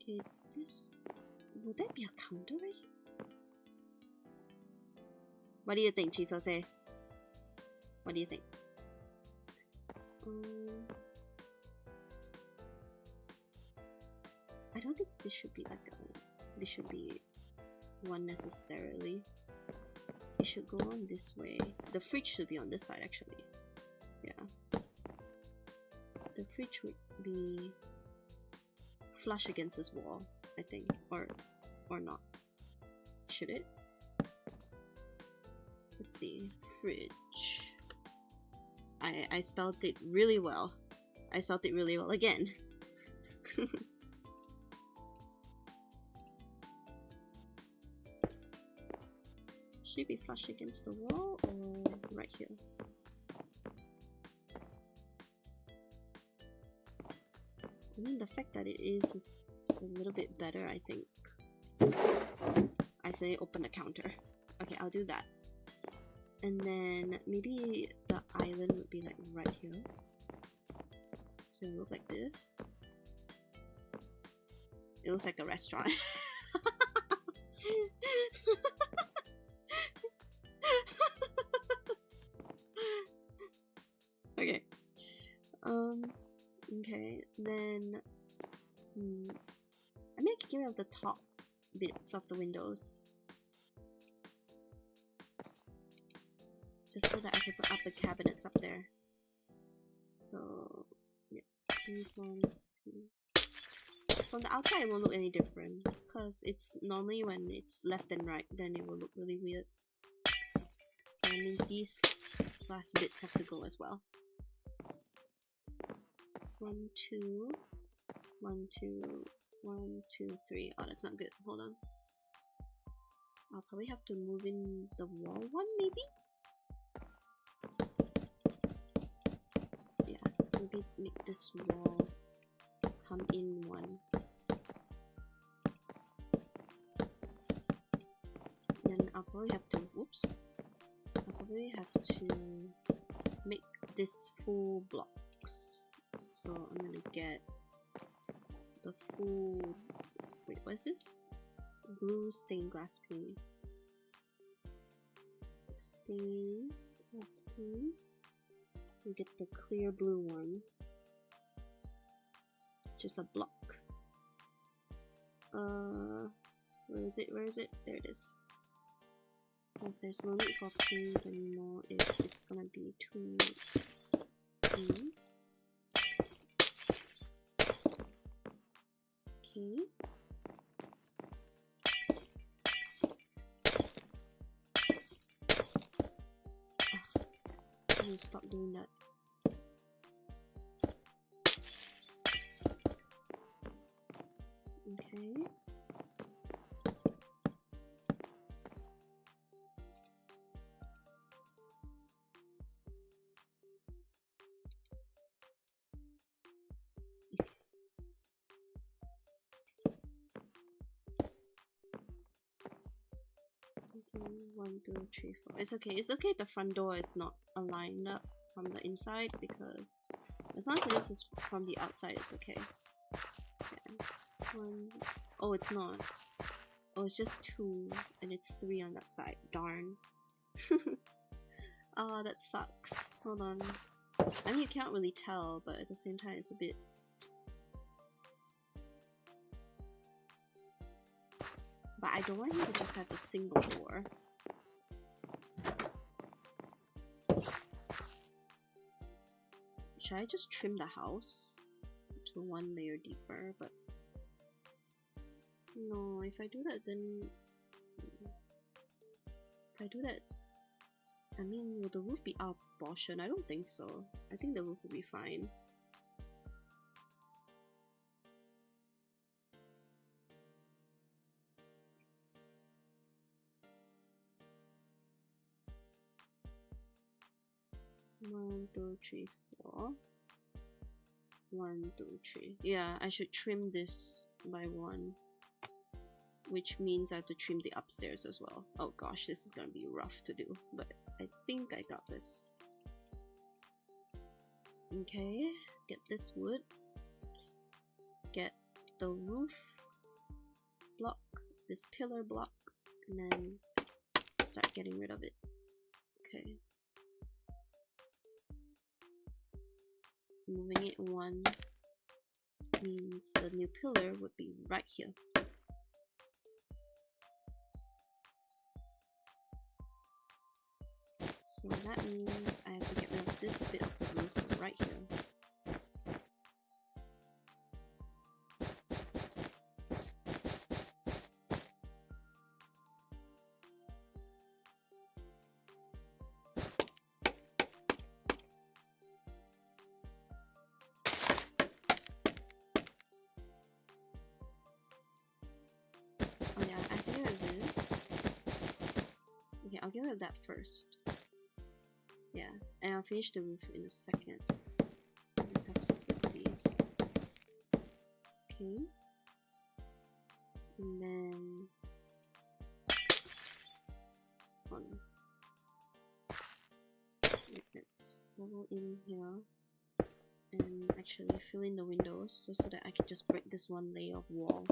Okay, this... would that be a counter right here? What do you think, Chisose? What do you think? I don't think this should be like this should be one necessarily. It should go on this way. The fridge should be on this side actually. Yeah. The fridge would be flush against this wall, I think. Or not. Should it? Let's see. Fridge. I spelled it really well. I spelled it really well again. Should it be flush against the wall or right here? I mean, the fact that it is a little bit better, I think. I say open the counter. Okay, I'll do that. And then maybe the island would be like right here. So it look like this. It looks like a restaurant. Okay. Okay, then I mean I can get rid of the top bits of the windows. Just so that I can put up the cabinets up there. So yeah, these ones. From the outside it won't look any different, because it's normally when it's left and right then it will look really weird. So that means these last bits have to go as well. 1, 2, 1, 2, 1, 2, 3. Oh, that's not good. Hold on. I'll probably have to move in the wall one, maybe? Yeah, maybe make this wall come in one. Then I'll probably have to, whoops. I'll probably have to make this full blocks. So I'm gonna get the full, wait, what is this? Blue stained glass paint. Stained glass paint. We get the clear blue one. Just a block. Where is it? Where is it? There it is. Because there's no need for paint anymore if it's gonna be 2, 3. Okay. I'm gonna stop doing that. Okay. One, two, three, four. It's okay. It's okay. The front door is not aligned up from the inside because as long as this is from the outside, it's okay. Okay. 1. Oh, it's not. Oh, it's just 2, and it's 3 on that side. Darn. Oh, that sucks. Hold on. I mean, you can't really tell, but at the same time, it's a bit. But I don't want him to just have a single door. Should I just trim the house to 1 layer deeper? But no, if I do that, then if I do that, I mean, will the roof be out of proportion? I don't think so. I think the roof will be fine. One, two, three, 4. 1, 2, 3. Yeah, I should trim this by 1, which means I have to trim the upstairs as well. Oh gosh, this is gonna be rough to do, but I think I got this. Okay, get this wood. Get the roof block, this pillar block, and then start getting rid of it. Okay. Moving it 1 means the new pillar would be right here. So that means I have to get rid of this bit of the roof right here. Oh yeah, I have to get rid of this. Okay, I'll get rid of that first. Yeah, and I'll finish the roof in a second. I just have to put these. Okay. And then one. Let's go in here and actually fill in the windows just so that I can just break this 1 layer of wall.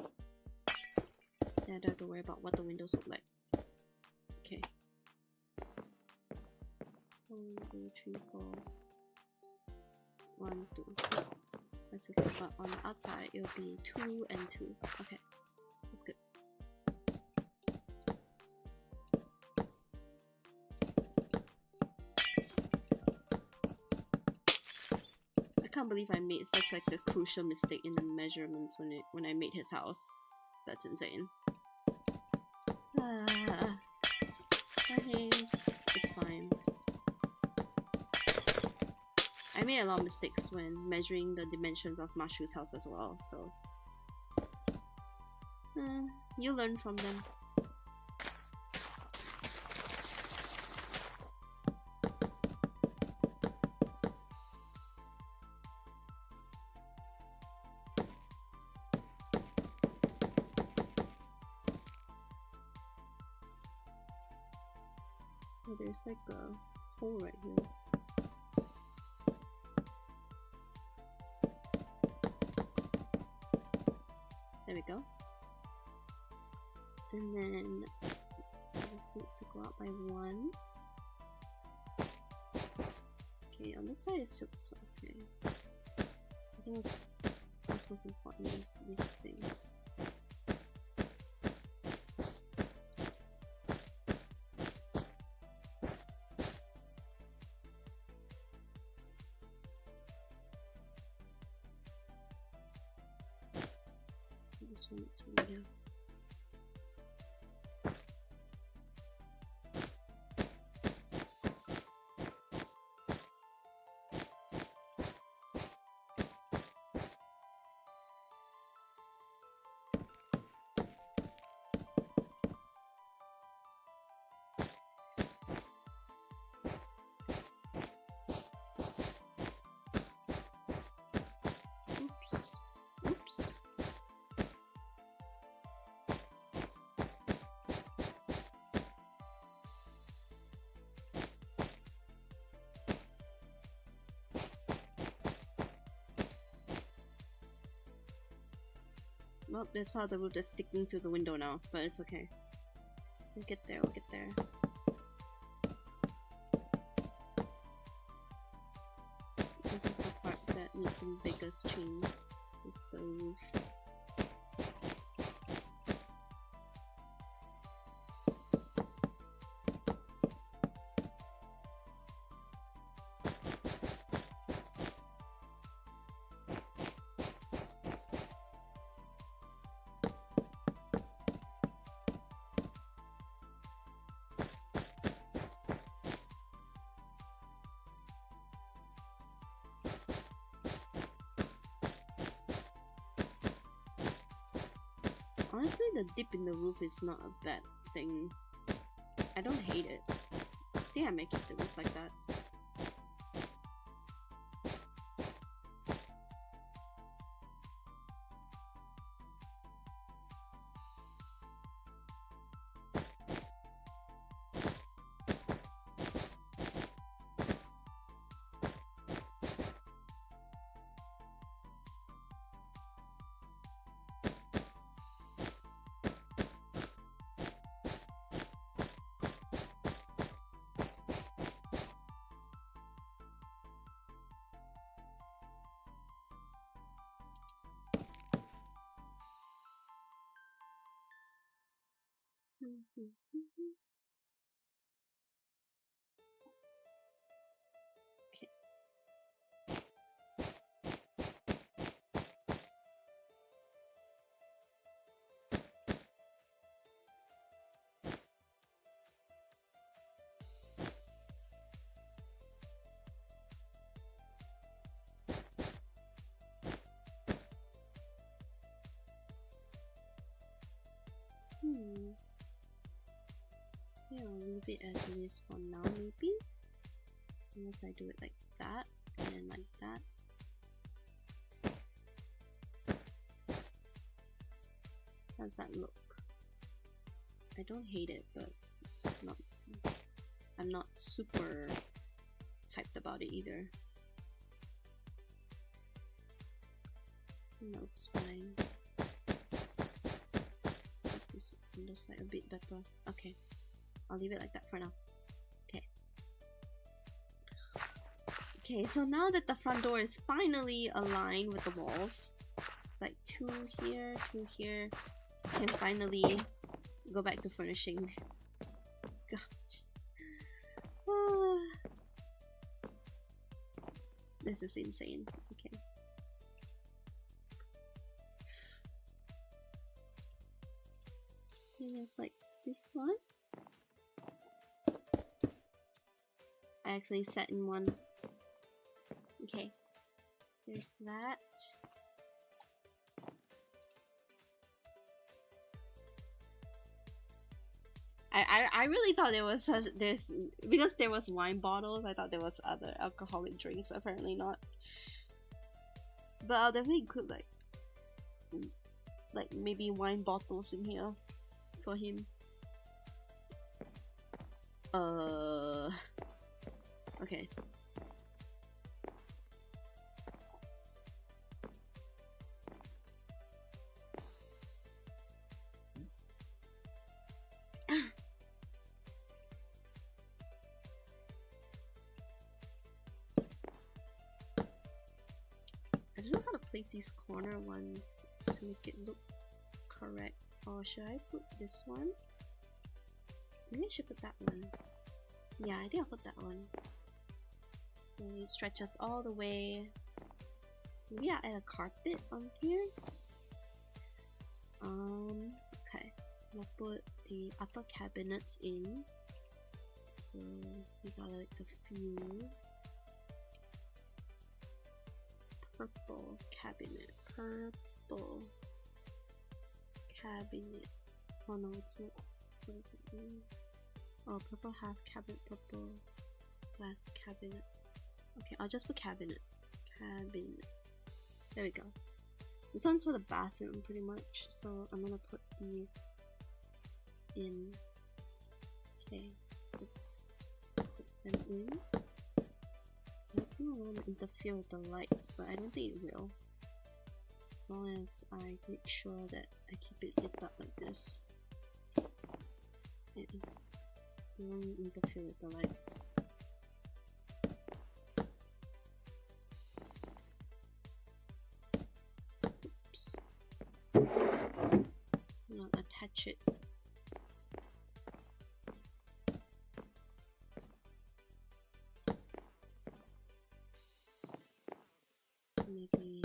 Then I don't have to worry about what the windows look like. Okay. 1, 2, 3, 4. 1, 2. That's okay, but on the outside it'll be 2 and 2. Okay, that's good. I can't believe I made such like a crucial mistake in the measurements when I made his house. That's insane. Okay, it's fine. made a lot of mistakes when measuring the dimensions of Mashu's house as well, so you learn from them. Oh, there's like a hole right here. There we go. And then this needs to go out by 1. Okay, on this side it's just okay. I think that's what's important is this thing. This one is really good. Well, there's part of the roof that's sticking through the window now, but it's okay. We'll get there, we'll get there. This is the part that needs the biggest change, is the roof. Honestly, the dip in the roof is not a bad thing. I don't hate it. I think I might keep the roof like that. Okay. Yeah, I'll leave it as it is for now, maybe. Unless I do it like that, and then like that. How does that look? I don't hate it, but I'm not super hyped about it either. That looks fine. Make this window side a bit better. Okay. I'll leave it like that for now. Okay. Okay, so now that the front door is finally aligned with the walls, like 2 here, 2 here, I can finally go back to furnishing. Gosh. This is insane. Okay. And there's like this one. I actually set in one. Okay, there's that. I really thought there was because there was wine bottles. I thought there was other alcoholic drinks. Apparently not. But I'll definitely include like maybe wine bottles in here for him. Okay. I don't know how to place these corner ones to make it look correct. Or should I put this one? Maybe I should put that one. Yeah, I think I'll put that one. And it stretches all the way. Maybe I'll add a carpet on here. Okay. I'll put the upper cabinets in. So these are like the few. Purple cabinet. Purple cabinet. Oh no, it's not. Oh, purple half cabinet, purple glass cabinet. Okay, I'll just put cabinet. Cabinet. There we go. This one's for the bathroom pretty much, so I'm gonna put these in. Okay, let's put them in. I don't think I want to interfere with the lights, but I don't think it will. As long as I make sure that I keep it lit up like this. It won't interfere with the lights. Oops. I'll attach it. Maybe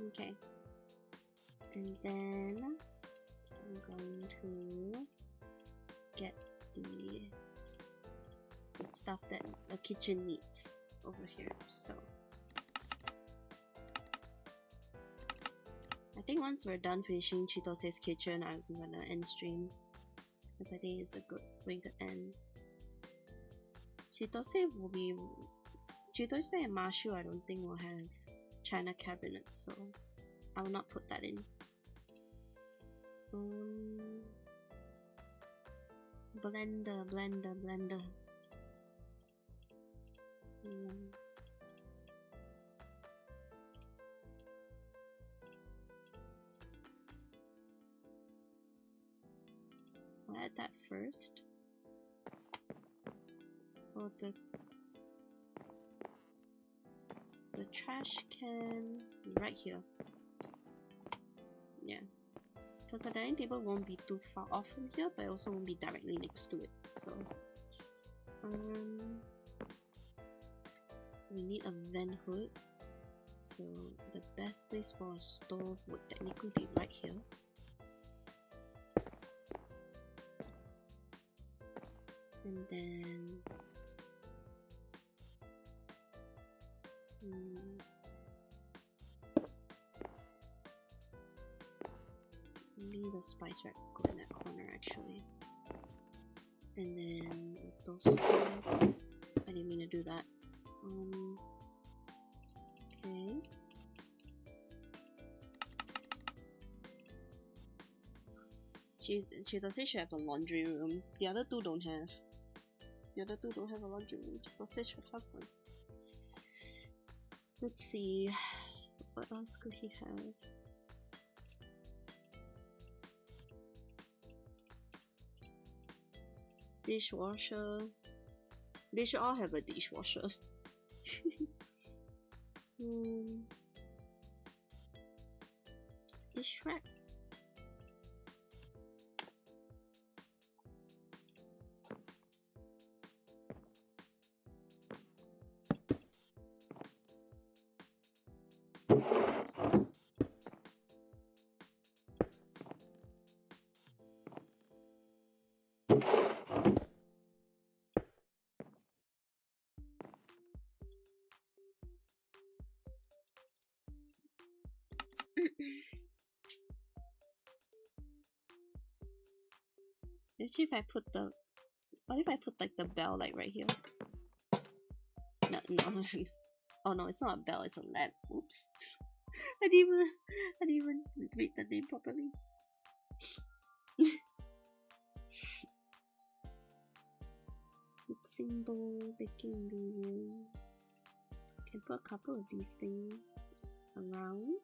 okay, and then I'm going to get the stuff that the kitchen needs over here. So I think once we're done finishing Chitose's kitchen, I'm gonna end stream because I think it's a good way to end. Chitose and Mashu I don't think will have china cabinets, so I will not put that in. Blender. I'll add that first. Oh, the trash can right here. Yeah, because the dining table won't be too far off from here, but it also won't be directly next to it. So we need a vent hood, so the best place for a stove would technically be right here. And then maybe the spice rack go in that corner actually. And then those two, I didn't mean to do that. Okay. She does say she have a laundry room. The other two don't have. The other two don't have a laundry room. She does say she should have one. Let's see. What else could he have? Dishwasher. They should all have a dishwasher. Dish rack. Actually, if I put the, what if I put like the bell like right here? No, no. Oh no, it's not a bell, it's a lamp. Oops. I didn't even read the name properly. Symbol, baking ingredient. Can put a couple of these things around.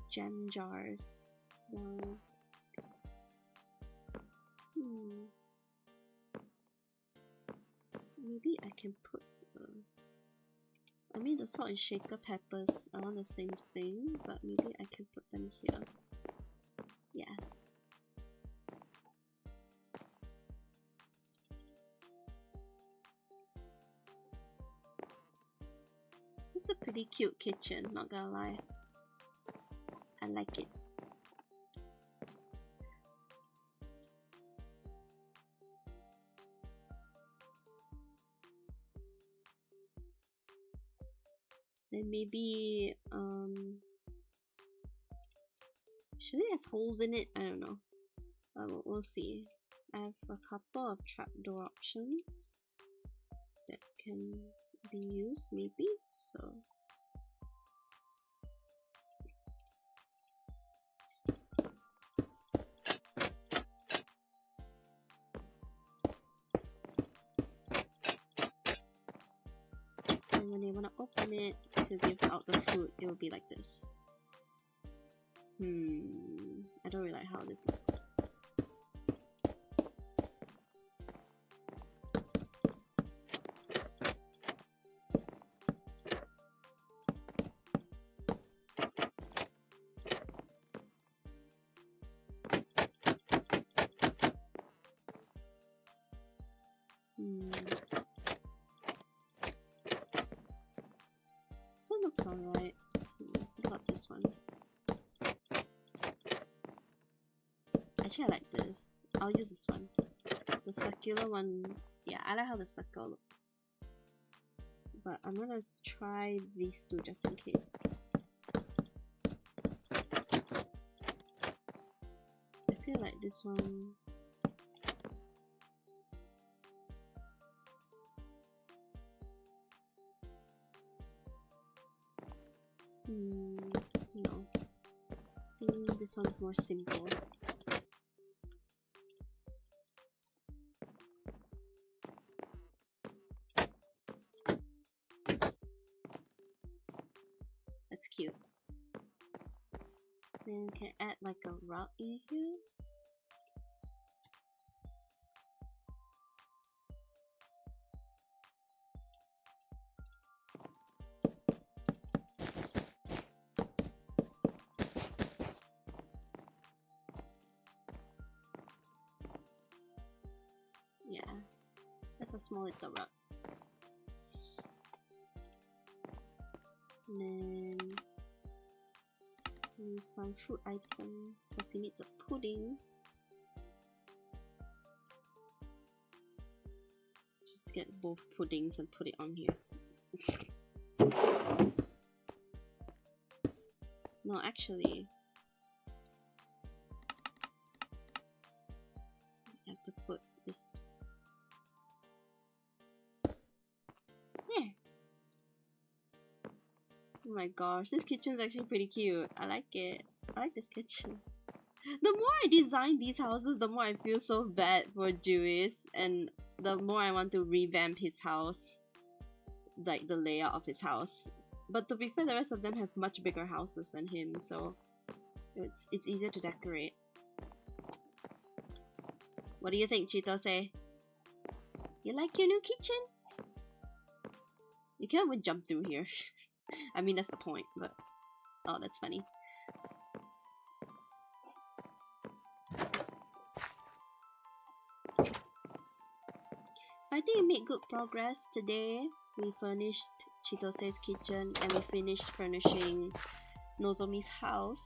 Gem jars. Wow. Maybe I can put I mean the salt and shaker peppers are on the same thing, but maybe I can put them here. Yeah. It's a pretty cute kitchen, not gonna lie. I like it. Then maybe should it have holes in it? I don't know. We'll see. I have a couple of trapdoor options that can be used maybe, so and when they want to open it to give out the food, it will be like this. I don't really like how this looks. This one looks alright. Let's see. What about this one? Actually, I like this. I'll use this one. The circular one, yeah, I like how the circle looks. But I'm gonna try these two just in case. I feel like this one. No. I think this one's more simple. That's cute. Then we can add like a rug in here. Yeah, that's a small little rug. And then some food items because he needs a pudding. Just get both puddings and put it on here. No, actually, I have to put this. Yeah. Oh my gosh, this kitchen is actually pretty cute. I like it. I like this kitchen. The more I design these houses, the more I feel so bad for Juice, and the more I want to revamp his house, like the layout of his house. But to be fair, the rest of them have much bigger houses than him, so it's easier to decorate. What do you think, Chitose? You like your new kitchen? You can't even jump through here. I mean, that's the point, but... Oh, that's funny. I think we made good progress today. We furnished Chitose's kitchen and we finished furnishing Nozomi's house.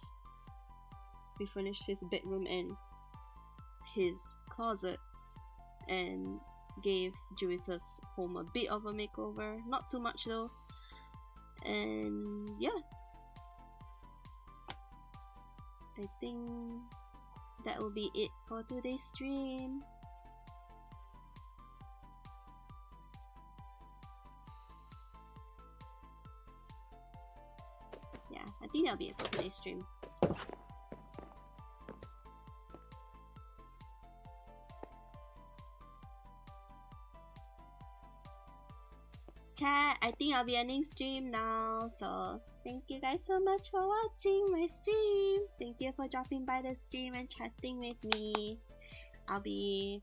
We finished his bedroom and his closet and gave Juice's home a bit of a makeover. Not too much though. And yeah, I think that will be it for today's stream. Yeah, I think that'll be it for today's stream. Chat, I think I'll be ending stream now. So thank you guys so much for watching my stream. Thank you for dropping by the stream and chatting with me. I'll be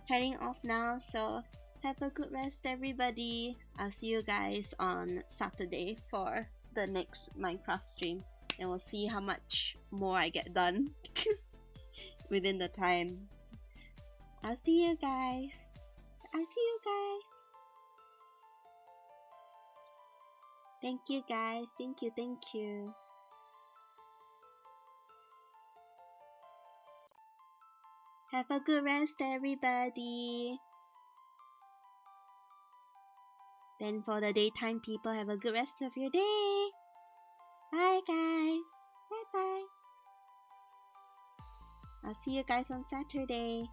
heading off now, so have a good rest everybody. I'll see you guys on Saturday for the next Minecraft stream, and we'll see how much more I get done within the time. I'll see you guys. Thank you guys. Thank you. Have a good rest everybody. Then for the daytime people, have a good rest of your day. Bye guys. Bye bye. I'll see you guys on Saturday.